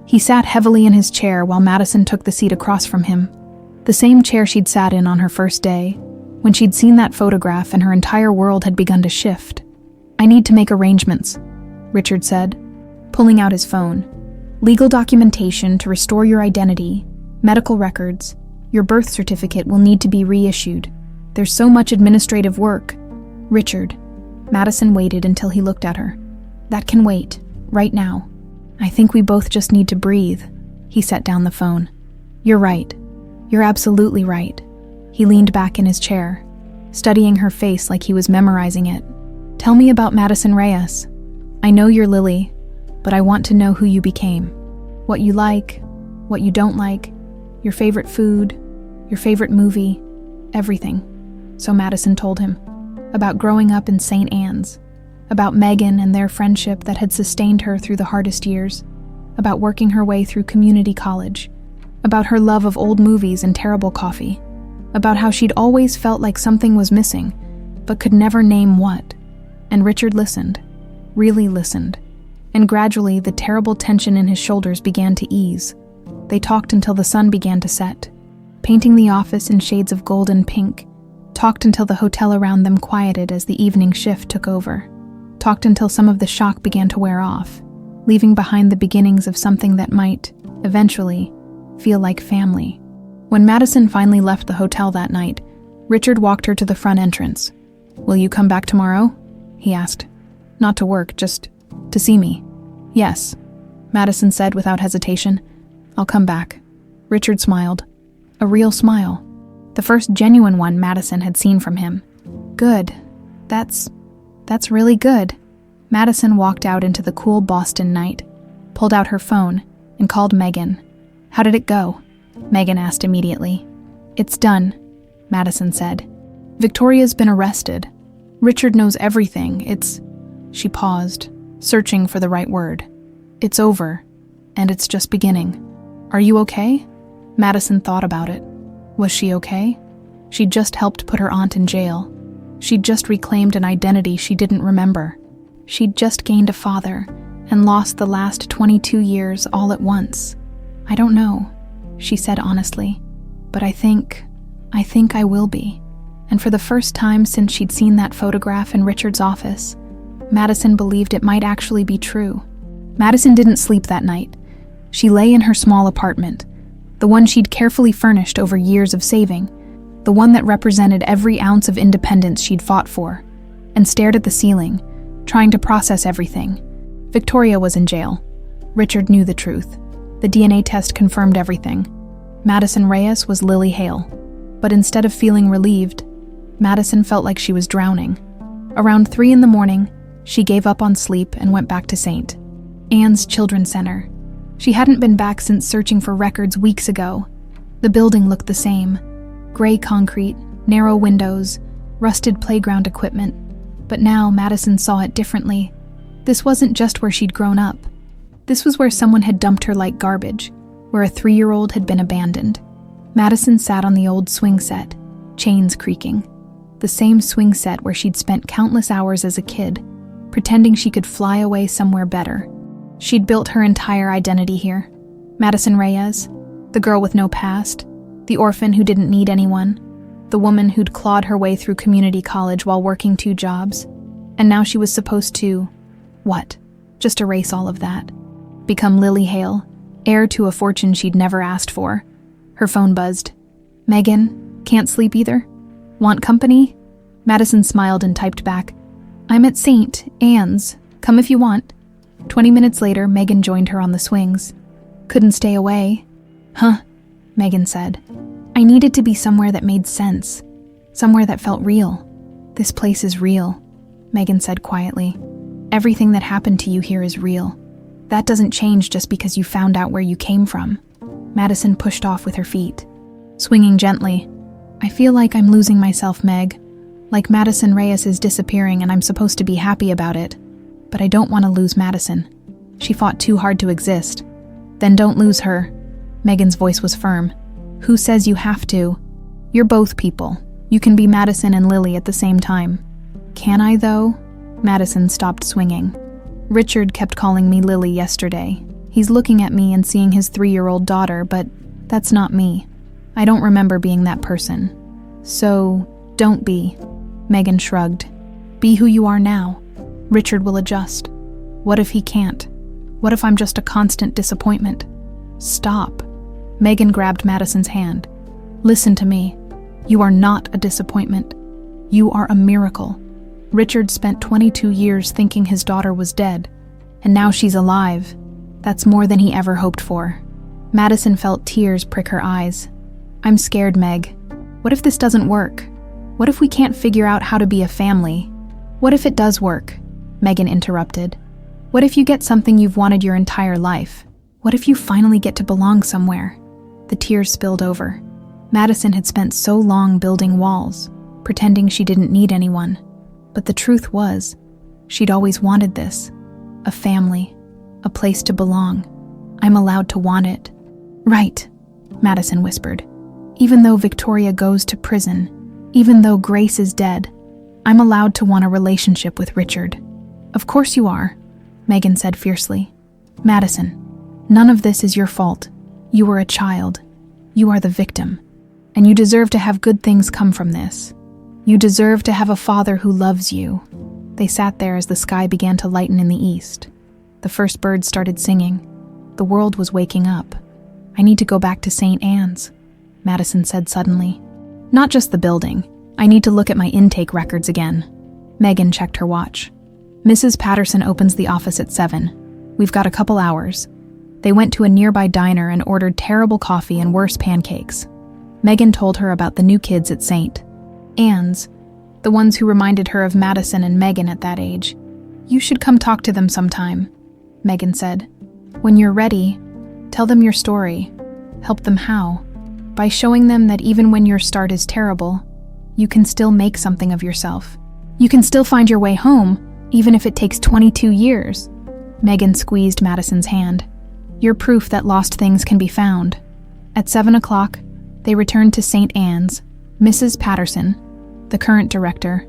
He sat heavily in his chair while Madison took the seat across from him, the same chair she'd sat in on her first day, when she'd seen that photograph and her entire world had begun to shift. I need to make arrangements, Richard said, pulling out his phone. Legal documentation to restore your identity, medical records, your birth certificate will need to be reissued. There's so much administrative work. Richard. Madison waited until he looked at her. That can wait, right now. I think we both just need to breathe. He set down the phone. You're right. You're absolutely right. He leaned back in his chair, studying her face like he was memorizing it. Tell me about Madison Reyes. I know you're Lily, but I want to know who you became. What you like, what you don't like, your favorite food, your favorite movie, everything. So Madison told him. About growing up in St. Anne's. About Megan and their friendship that had sustained her through the hardest years. About working her way through community college. About her love of old movies and terrible coffee. About how she'd always felt like something was missing, but could never name what. And Richard listened. Really listened. And gradually the terrible tension in his shoulders began to ease. They talked until the sun began to set, painting the office in shades of gold and pink. Talked until the hotel around them quieted as the evening shift took over. Talked until some of the shock began to wear off, leaving behind the beginnings of something that might, eventually, feel like family. When Madison finally left the hotel that night, Richard walked her to the front entrance. Will you come back tomorrow? He asked. Not to work, just to see me. Yes, Madison said without hesitation. I'll come back. Richard smiled. A real smile. The first genuine one Madison had seen from him. Good. That's really good. Madison walked out into the cool Boston night, pulled out her phone, and called Megan. How did it go? Megan asked immediately. It's done, Madison said. Victoria's been arrested. Richard knows everything. She paused, searching for the right word. It's over, and it's just beginning. Are you okay? Madison thought about it. Was she okay? She'd just helped put her aunt in jail. She'd just reclaimed an identity she didn't remember. She'd just gained a father and lost the last 22 years all at once. I don't know, she said honestly, but I think I will be. And for the first time since she'd seen that photograph in Richard's office, Madison believed it might actually be true. Madison didn't sleep that night. She lay in her small apartment, the one she'd carefully furnished over years of saving, the one that represented every ounce of independence she'd fought for, and stared at the ceiling, trying to process everything. Victoria was in jail. Richard knew the truth. The DNA test confirmed everything. Madison Reyes was Lily Hale. But instead of feeling relieved, Madison felt like she was drowning. Around 3 a.m, she gave up on sleep and went back to St. Anne's Children's Center. She hadn't been back since searching for records weeks ago. The building looked the same. Gray concrete, narrow windows, rusted playground equipment. But now Madison saw it differently. This wasn't just where she'd grown up. This was where someone had dumped her like garbage, where a 3-year-old had been abandoned. Madison sat on the old swing set, chains creaking. The same swing set where she'd spent countless hours as a kid, pretending she could fly away somewhere better. She'd built her entire identity here. Madison Reyes, the girl with no past, the orphan who didn't need anyone, the woman who'd clawed her way through community college while working 2 jobs. And now she was supposed to, what? Just erase all of that. Become Lily Hale, heir to a fortune she'd never asked for. Her phone buzzed. Megan, can't sleep either? Want company? Madison smiled and typed back, I'm at St. Anne's. Come if you want. 20 minutes later, Megan joined her on the swings. Couldn't stay away. Huh, Megan said. I needed to be somewhere that made sense. Somewhere that felt real. This place is real, Megan said quietly. Everything that happened to you here is real. That doesn't change just because you found out where you came from. Madison pushed off with her feet, swinging gently. I feel like I'm losing myself, Meg. Like Madison Reyes is disappearing and I'm supposed to be happy about it. But I don't want to lose Madison. She fought too hard to exist. Then don't lose her. Megan's voice was firm. Who says you have to? You're both people. You can be Madison and Lily at the same time. Can I, though? Madison stopped swinging. Richard kept calling me Lily yesterday. He's looking at me and seeing his 3-year-old daughter, but that's not me. I don't remember being that person. So, don't be. Megan shrugged. Be who you are now. Richard will adjust. What if he can't? What if I'm just a constant disappointment? Stop. Megan grabbed Madison's hand. Listen to me. You are not a disappointment. You are a miracle. Richard spent 22 years thinking his daughter was dead, and now she's alive. That's more than he ever hoped for. Madison felt tears prick her eyes. I'm scared, Meg. What if this doesn't work? What if we can't figure out how to be a family? What if it does work? Megan interrupted. What if you get something you've wanted your entire life? What if you finally get to belong somewhere? The tears spilled over. Madison had spent so long building walls, pretending she didn't need anyone. But the truth was, she'd always wanted this. A family. A place to belong. I'm allowed to want it. Right, Madison whispered. Even though Victoria goes to prison, even though Grace is dead, I'm allowed to want a relationship with Richard. Of course you are, Megan said fiercely. Madison, none of this is your fault. You were a child. You are the victim. And you deserve to have good things come from this. You deserve to have a father who loves you. They sat there as the sky began to lighten in the east. The first birds started singing. The world was waking up. I need to go back to St. Anne's, Madison said suddenly. Not just the building. I need to look at my intake records again. Megan checked her watch. Mrs. Patterson opens the office at 7. We've got a couple hours. They went to a nearby diner and ordered terrible coffee and worse pancakes. Megan told her about the new kids at St. Anne's, the ones who reminded her of Madison and Megan at that age. You should come talk to them sometime, Megan said. When you're ready, tell them your story. Help them how? By showing them that even when your start is terrible, you can still make something of yourself. You can still find your way home, even if it takes 22 years. Megan squeezed Madison's hand. You're proof that lost things can be found. At 7 o'clock, they returned to St. Anne's. Mrs. Patterson, the current director,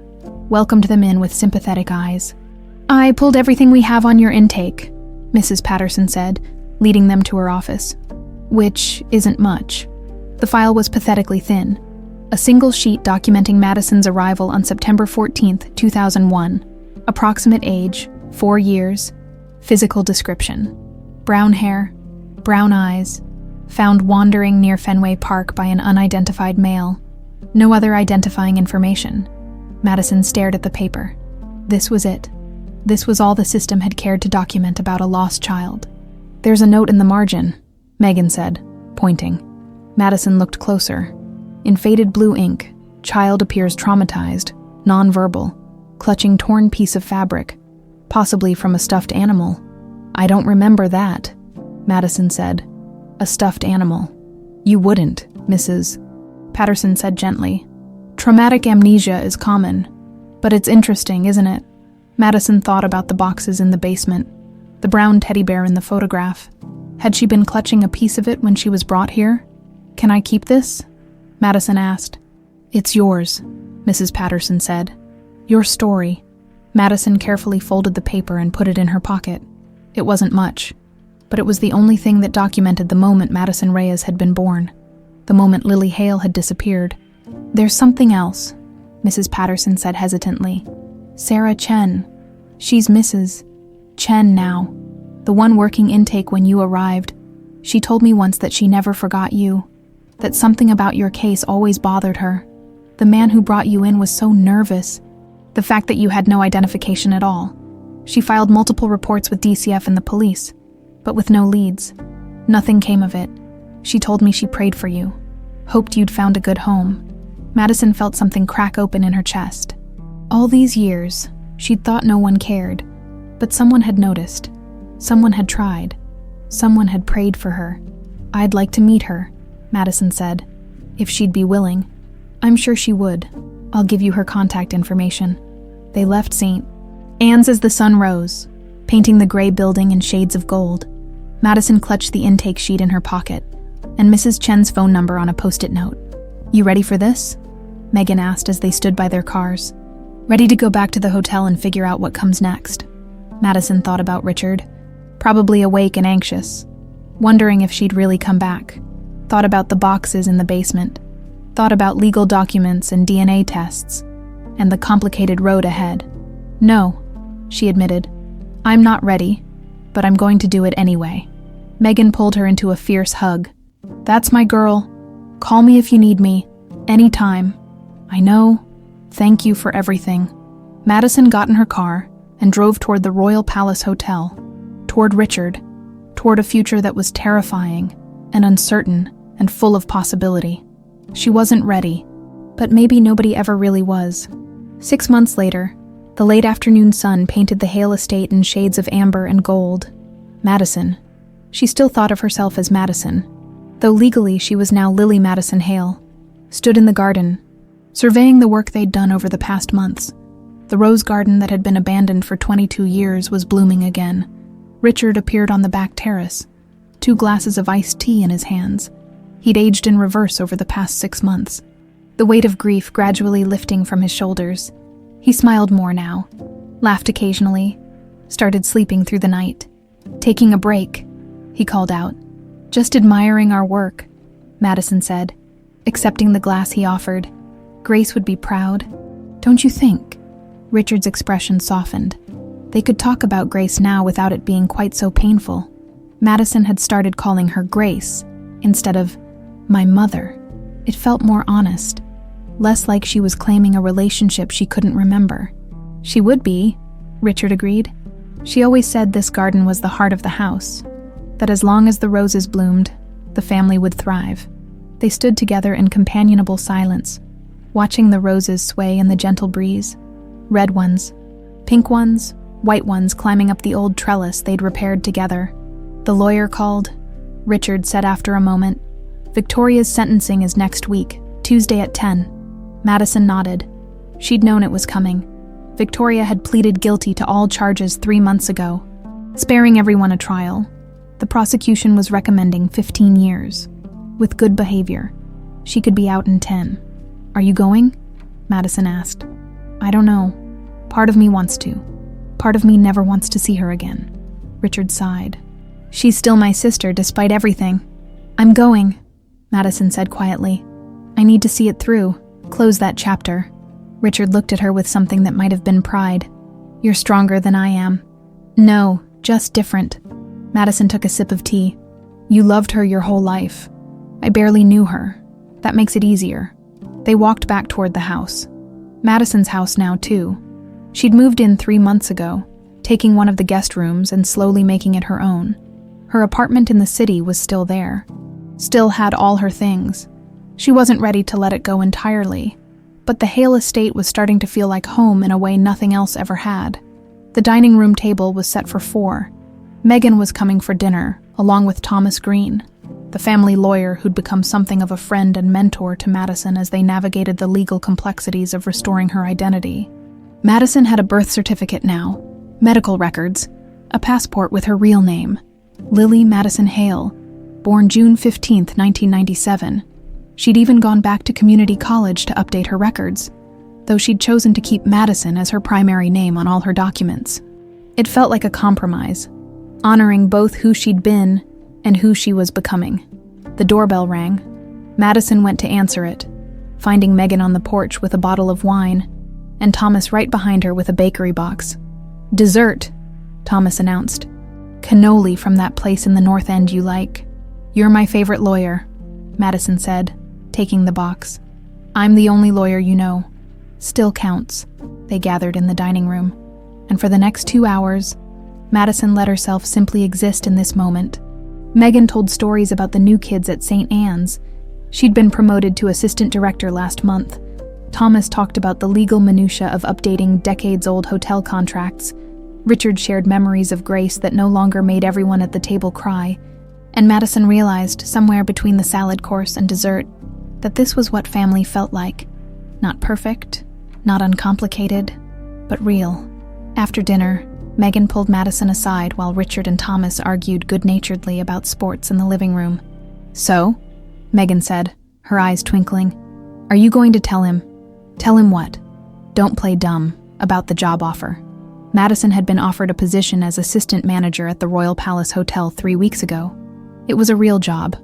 welcomed them in with sympathetic eyes. I pulled everything we have on your intake, Mrs. Patterson said, leading them to her office. Which isn't much. The file was pathetically thin. A single sheet documenting Madison's arrival on September 14th, 2001. Approximate age, 4 years. Physical description. Brown hair, brown eyes. Found wandering near Fenway Park by an unidentified male. No other identifying information. Madison stared at the paper. This was it. This was all the system had cared to document about a lost child. There's a note in the margin. Megan said, pointing. Madison looked closer. In faded blue ink, child appears traumatized, nonverbal, clutching torn piece of fabric, possibly from a stuffed animal. I don't remember that, Madison said. A stuffed animal. You wouldn't, Mrs. Patterson said gently. Traumatic amnesia is common, but it's interesting, isn't it? Madison thought about the boxes in the basement, the brown teddy bear in the photograph. Had she been clutching a piece of it when she was brought here? Can I keep this? Madison asked. It's yours, Mrs. Patterson said. Your story. Madison carefully folded the paper and put it in her pocket. It wasn't much, but it was the only thing that documented the moment Madison Reyes had been born, the moment Lily Hale had disappeared. There's something else, Mrs. Patterson said hesitantly. Sarah Chen. She's Mrs. Chen now, the one working intake when you arrived. She told me once that she never forgot you, that something about your case always bothered her. The man who brought you in was so nervous. The fact that you had no identification at all. She filed multiple reports with DCF and the police, but with no leads. Nothing came of it. She told me she prayed for you, hoped you'd found a good home. Madison felt something crack open in her chest. All these years, she'd thought no one cared, but someone had noticed. Someone had tried. Someone had prayed for her. I'd like to meet her, Madison said, if she'd be willing. I'm sure she would. I'll give you her contact information. They left St. Anne's as the sun rose, painting the gray building in shades of gold. Madison clutched the intake sheet in her pocket, and Mrs. Chen's phone number on a post-it note. You ready for this? Megan asked as they stood by their cars. Ready to go back to the hotel and figure out what comes next. Madison thought about Richard, probably awake and anxious, wondering if she'd really come back. Thought about the boxes in the basement. Thought about legal documents and DNA tests, and the complicated road ahead. No, she admitted. I'm not ready, but I'm going to do it anyway. Megan pulled her into a fierce hug. That's my girl. Call me if you need me. Anytime. I know. Thank you for everything. Madison got in her car and drove toward the Royal Palace Hotel, toward Richard, toward a future that was terrifying and uncertain and full of possibility. She wasn't ready, but maybe nobody ever really was. 6 months later, the late afternoon sun painted the Hale estate in shades of amber and gold. Madison. She still thought of herself as Madison, though legally she was now Lily Madison Hale, stood in the garden, surveying the work they'd done over the past months. The rose garden that had been abandoned for 22 years was blooming again. Richard appeared on the back terrace, 2 glasses of iced tea in his hands. He'd aged in reverse over the past 6 months, the weight of grief gradually lifting from his shoulders. He smiled more now, laughed occasionally, started sleeping through the night. Taking a break, he called out. Just admiring our work, Madison said, accepting the glass he offered. Grace would be proud, don't you think? Richard's expression softened. They could talk about Grace now without it being quite so painful. Madison had started calling her Grace instead of my mother. It felt more honest, less like she was claiming a relationship she couldn't remember. She would be, Richard agreed. She always said this garden was the heart of the house, that as long as the roses bloomed, the family would thrive. They stood together in companionable silence, watching the roses sway in the gentle breeze. Red ones, pink ones, white ones climbing up the old trellis they'd repaired together. The lawyer called. Richard said after a moment, Victoria's sentencing is next week, Tuesday at 10. Madison nodded. She'd known it was coming. Victoria had pleaded guilty to all charges 3 months ago, sparing everyone a trial. The prosecution was recommending 15 years. With good behavior, she could be out in 10. Are you going? Madison asked. I don't know. Part of me wants to. Part of me never wants to see her again. Richard sighed. She's still my sister despite everything. I'm going, Madison said quietly. I need to see it through, close that chapter. Richard looked at her with something that might have been pride. You're stronger than I am. No, just different. Madison took a sip of tea. You loved her your whole life. I barely knew her. That makes it easier. They walked back toward the house. Madison's house now, too. She'd moved in 3 months ago, taking one of the guest rooms and slowly making it her own. Her apartment in the city was still there, still had all her things. She wasn't ready to let it go entirely, but the Hale estate was starting to feel like home in a way nothing else ever had. The dining room table was set for 4. Megan was coming for dinner, along with Thomas Green, the family lawyer who'd become something of a friend and mentor to Madison as they navigated the legal complexities of restoring her identity. Madison had a birth certificate now, medical records, a passport with her real name, Lily Madison Hale, born June 15, 1997. She'd even gone back to community college to update her records, though she'd chosen to keep Madison as her primary name on all her documents. It felt like a compromise, honoring both who she'd been and who she was becoming. The doorbell rang. Madison went to answer it, finding Megan on the porch with a bottle of wine, and Thomas right behind her with a bakery box. "Dessert," Thomas announced. "Cannoli from that place in the North End you like." "You're my favorite lawyer," Madison said, taking the box. "I'm the only lawyer you know." "Still counts." They gathered in the dining room, and for the next 2 hours, Madison let herself simply exist in this moment. Megan told stories about the new kids at St. Anne's. She'd been promoted to assistant director last month. Thomas talked about the legal minutiae of updating decades-old hotel contracts. Richard shared memories of Grace that no longer made everyone at the table cry. And Madison realized, somewhere between the salad course and dessert, that this was what family felt like. Not perfect, not uncomplicated, but real. After dinner, Megan pulled Madison aside while Richard and Thomas argued good-naturedly about sports in the living room. "So?" Megan said, her eyes twinkling. "Are you going to tell him?" "Tell him what?" "Don't play dumb about the job offer." Madison had been offered a position as assistant manager at the Royal Palace Hotel 3 weeks ago. It was a real job,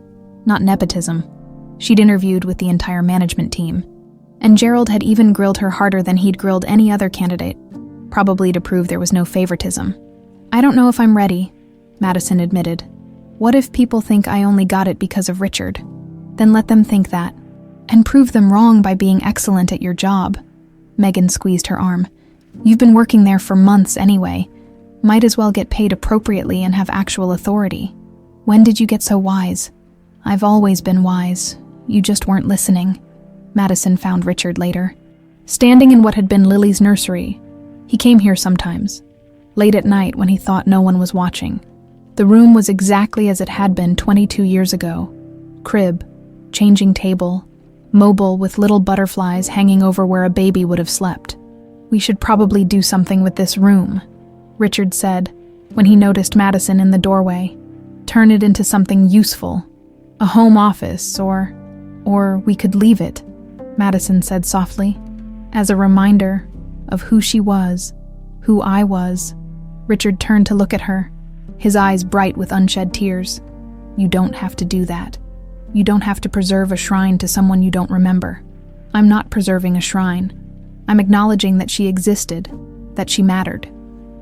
not nepotism. She'd interviewed with the entire management team, and Gerald had even grilled her harder than he'd grilled any other candidate, probably to prove there was no favoritism. "I don't know if I'm ready," Madison admitted. "What if people think I only got it because of Richard? Then let them think that, and prove them wrong by being excellent at your job." Megan squeezed her arm. "You've been working there for months anyway. Might as well get paid appropriately and have actual authority. When did you get so wise?" "I've always been wise. You just weren't listening." Madison found Richard later, standing in what had been Lily's nursery. He came here sometimes, late at night when he thought no one was watching. The room was exactly as it had been 22 years ago. Crib, changing table, mobile with little butterflies hanging over where a baby would have slept. "We should probably do something with this room," Richard said when he noticed Madison in the doorway. "Turn it into something useful. A home office, or we could leave it," Madison said softly, as a reminder of who she was, who I was. Richard turned to look at her, his eyes bright with unshed tears. "You don't have to do that. You don't have to preserve a shrine to someone you don't remember." "I'm not preserving a shrine. I'm acknowledging that she existed, that she mattered."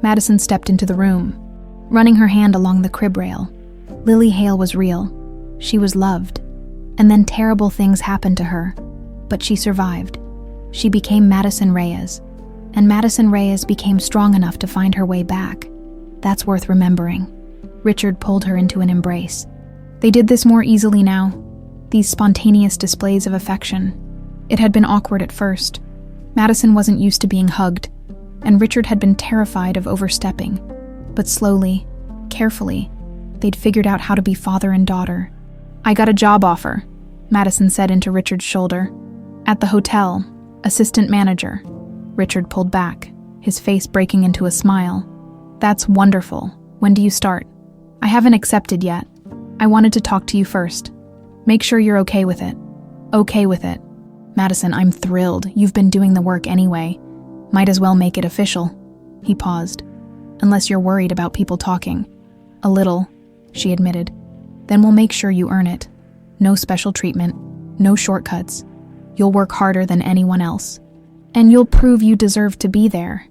Madison stepped into the room, running her hand along the crib rail. Lily Hale was real. She was loved. And then terrible things happened to her. But she survived. She became Madison Reyes. And Madison Reyes became strong enough to find her way back. That's worth remembering. Richard pulled her into an embrace. They did this more easily now, these spontaneous displays of affection. It had been awkward at first. Madison wasn't used to being hugged, and Richard had been terrified of overstepping. But slowly, carefully, they'd figured out how to be father and daughter. "I got a job offer," Madison said into Richard's shoulder. "At the hotel, assistant manager." Richard pulled back, his face breaking into a smile. "That's wonderful. When do you start?" "I haven't accepted yet. I wanted to talk to you first. Make sure you're okay with it." "Okay with it." "Madison, I'm thrilled. You've been doing the work anyway. Might as well make it official." He paused. "Unless you're worried about people talking." "A little," she admitted. "Then we'll make sure you earn it. No special treatment, no shortcuts. You'll work harder than anyone else. And you'll prove you deserve to be there."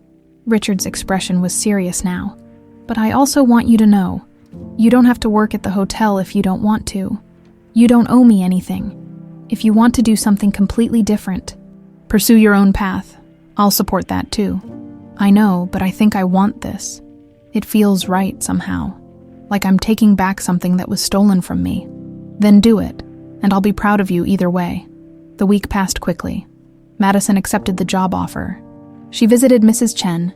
Richard's expression was serious now. "But I also want you to know, you don't have to work at the hotel if you don't want to. You don't owe me anything. If you want to do something completely different, pursue your own path. I'll support that too. I know, but I think I want this. It feels right somehow. like I'm taking back something that was stolen from me. Then do it, and I'll be proud of you either way. The week passed quickly. Madison accepted the job offer. She visited Mrs. Chen,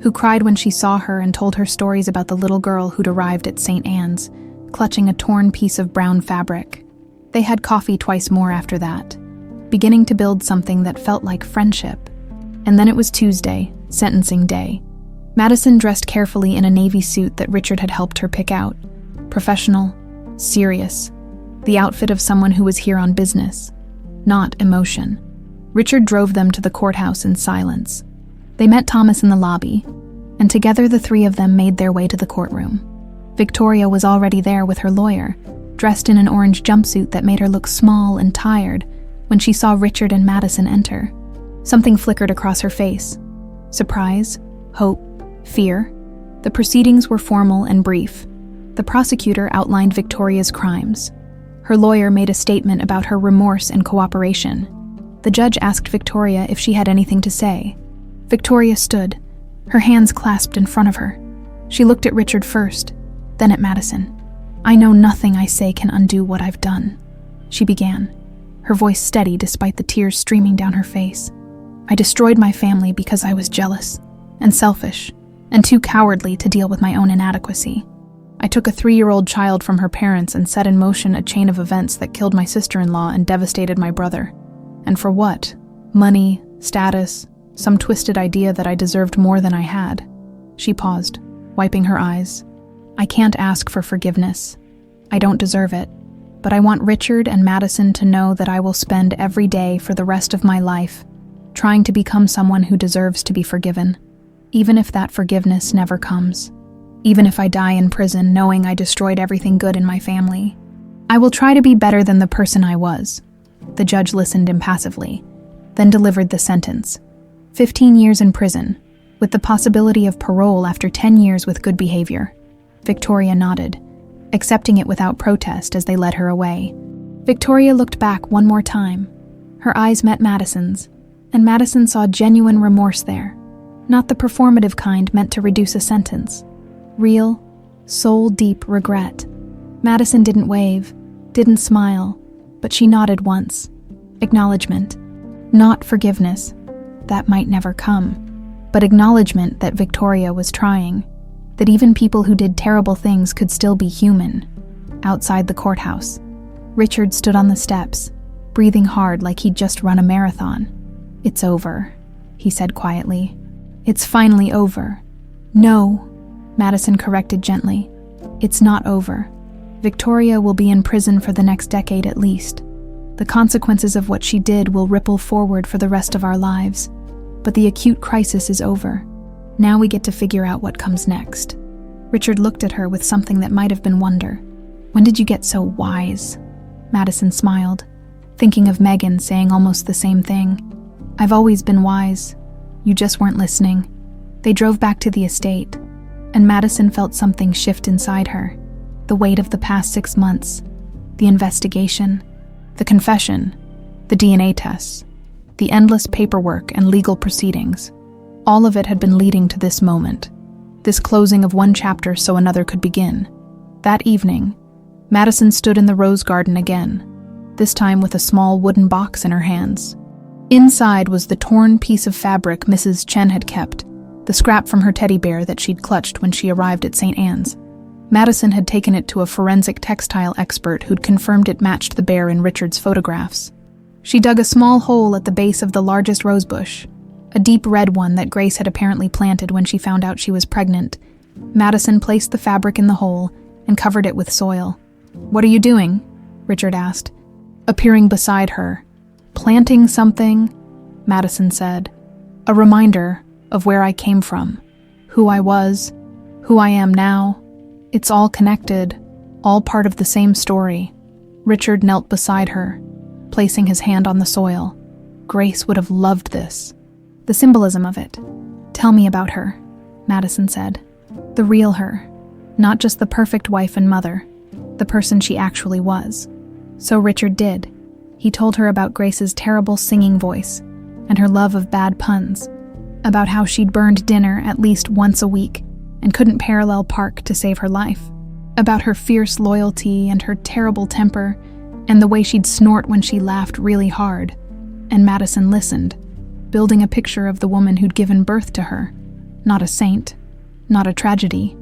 who cried when she saw her and told her stories about the little girl who'd arrived at St. Anne's, clutching a torn piece of brown fabric. They had coffee twice more after that, beginning to build something that felt like friendship. And then it was Tuesday, sentencing day. Madison dressed carefully in a navy suit that Richard had helped her pick out. Professional, serious, the outfit of someone who was here on business, not emotion. Richard drove them to the courthouse in silence. They met Thomas in the lobby, and together the three of them made their way to the courtroom. Victoria was already there with her lawyer, dressed in an orange jumpsuit that made her look small and tired when she saw Richard and Madison enter. Something flickered across her face. Surprise, hope, fear. The proceedings were formal and brief. The prosecutor outlined Victoria's crimes. Her lawyer made a statement about her remorse and cooperation. The judge asked Victoria if she had anything to say. Victoria stood, her hands clasped in front of her. She looked at Richard first, then at Madison. "I know nothing I say can undo what I've done," she began, her voice steady despite the tears streaming down her face. "I destroyed my family because I was jealous and selfish and too cowardly to deal with my own inadequacy. I took a 3-year-old child from her parents and set in motion a chain of events that killed my sister-in-law and devastated my brother. And for what? Money, status, some twisted idea that I deserved more than I had." She paused, wiping her eyes. "I can't ask for forgiveness. I don't deserve it. But I want Richard and Madison to know that I will spend every day for the rest of my life trying to become someone who deserves to be forgiven, even if that forgiveness never comes. Even if I die in prison knowing I destroyed everything good in my family. I will try to be better than the person I was." The judge listened impassively, then delivered the sentence. 15 years in prison, with the possibility of parole after 10 years with good behavior. Victoria nodded, accepting it without protest as they led her away. Victoria looked back one more time. Her eyes met Madison's, and Madison saw genuine remorse there, not the performative kind meant to reduce a sentence. Real, soul-deep regret. Madison didn't wave, didn't smile, but she nodded once. Acknowledgement. Not forgiveness. That might never come. But acknowledgement that Victoria was trying. That even people who did terrible things could still be human. Outside the courthouse, Richard stood on the steps, breathing hard like he'd just run a marathon. "It's over," he said quietly. "It's finally over." "No," Madison corrected gently. "It's not over. Victoria will be in prison for the next decade at least. The consequences of what she did will ripple forward for the rest of our lives. But the acute crisis is over. Now we get to figure out what comes next." Richard looked at her with something that might have been wonder. "When did you get so wise?" Madison smiled, thinking of Megan saying almost the same thing. "I've always been wise. You just weren't listening." They drove back to the estate, and Madison felt something shift inside her. The weight of the past 6 months, the investigation, the confession, the DNA tests, the endless paperwork and legal proceedings. All of it had been leading to this moment, this closing of one chapter so another could begin. That evening, Madison stood in the rose garden again, this time with a small wooden box in her hands. Inside was the torn piece of fabric Mrs. Chen had kept, the scrap from her teddy bear that she'd clutched when she arrived at St. Anne's. Madison had taken it to a forensic textile expert who'd confirmed it matched the bear in Richard's photographs. She dug a small hole at the base of the largest rosebush, a deep red one that Grace had apparently planted when she found out she was pregnant. Madison placed the fabric in the hole and covered it with soil. "What are you doing?" Richard asked, appearing beside her. "Planting something," Madison said. "A reminder of where I came from, who I was, who I am now. It's all connected, all part of the same story." Richard knelt beside her, placing his hand on the soil. Grace would have loved this. The symbolism of it. "Tell me about her," Madison said. "The real her, not just the perfect wife and mother, the person she actually was." So Richard did. He told her about Grace's terrible singing voice and her love of bad puns, about how she'd burned dinner at least once a week and couldn't parallel park to save her life, about her fierce loyalty and her terrible temper and the way she'd snort when she laughed really hard. And Madison listened, building a picture of the woman who'd given birth to her. Not a saint, not a tragedy,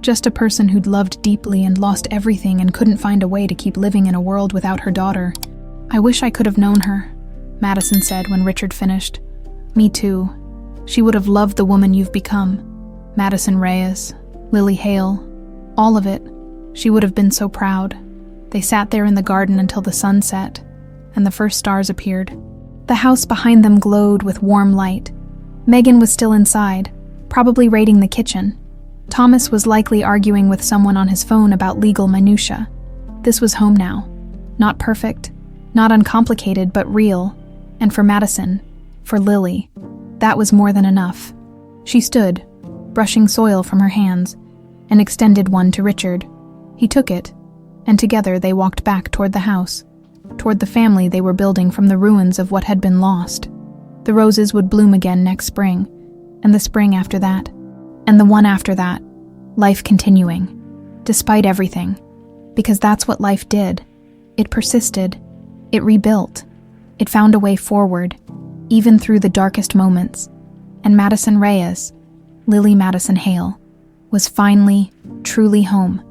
just a person who'd loved deeply and lost everything and couldn't find a way to keep living in a world without her daughter. "I wish I could have known her," Madison said when Richard finished. "Me too. She would have loved the woman you've become. Madison Reyes, Lily Hale, all of it. She would have been so proud." They sat there in the garden until the sun set, and the first stars appeared. The house behind them glowed with warm light. Megan was still inside, probably raiding the kitchen. Thomas was likely arguing with someone on his phone about legal minutia. This was home now. Not perfect, not uncomplicated, but real. And for Madison, for Lily, that was more than enough. She stood, brushing soil from her hands, and extended one to Richard. He took it, and together they walked back toward the house, toward the family they were building from the ruins of what had been lost. The roses would bloom again next spring, and the spring after that, and the one after that, life continuing, despite everything, because that's what life did. It persisted, it rebuilt, it found a way forward, even through the darkest moments, and Madison Reyes, Lily Madison Hale, was finally, truly home.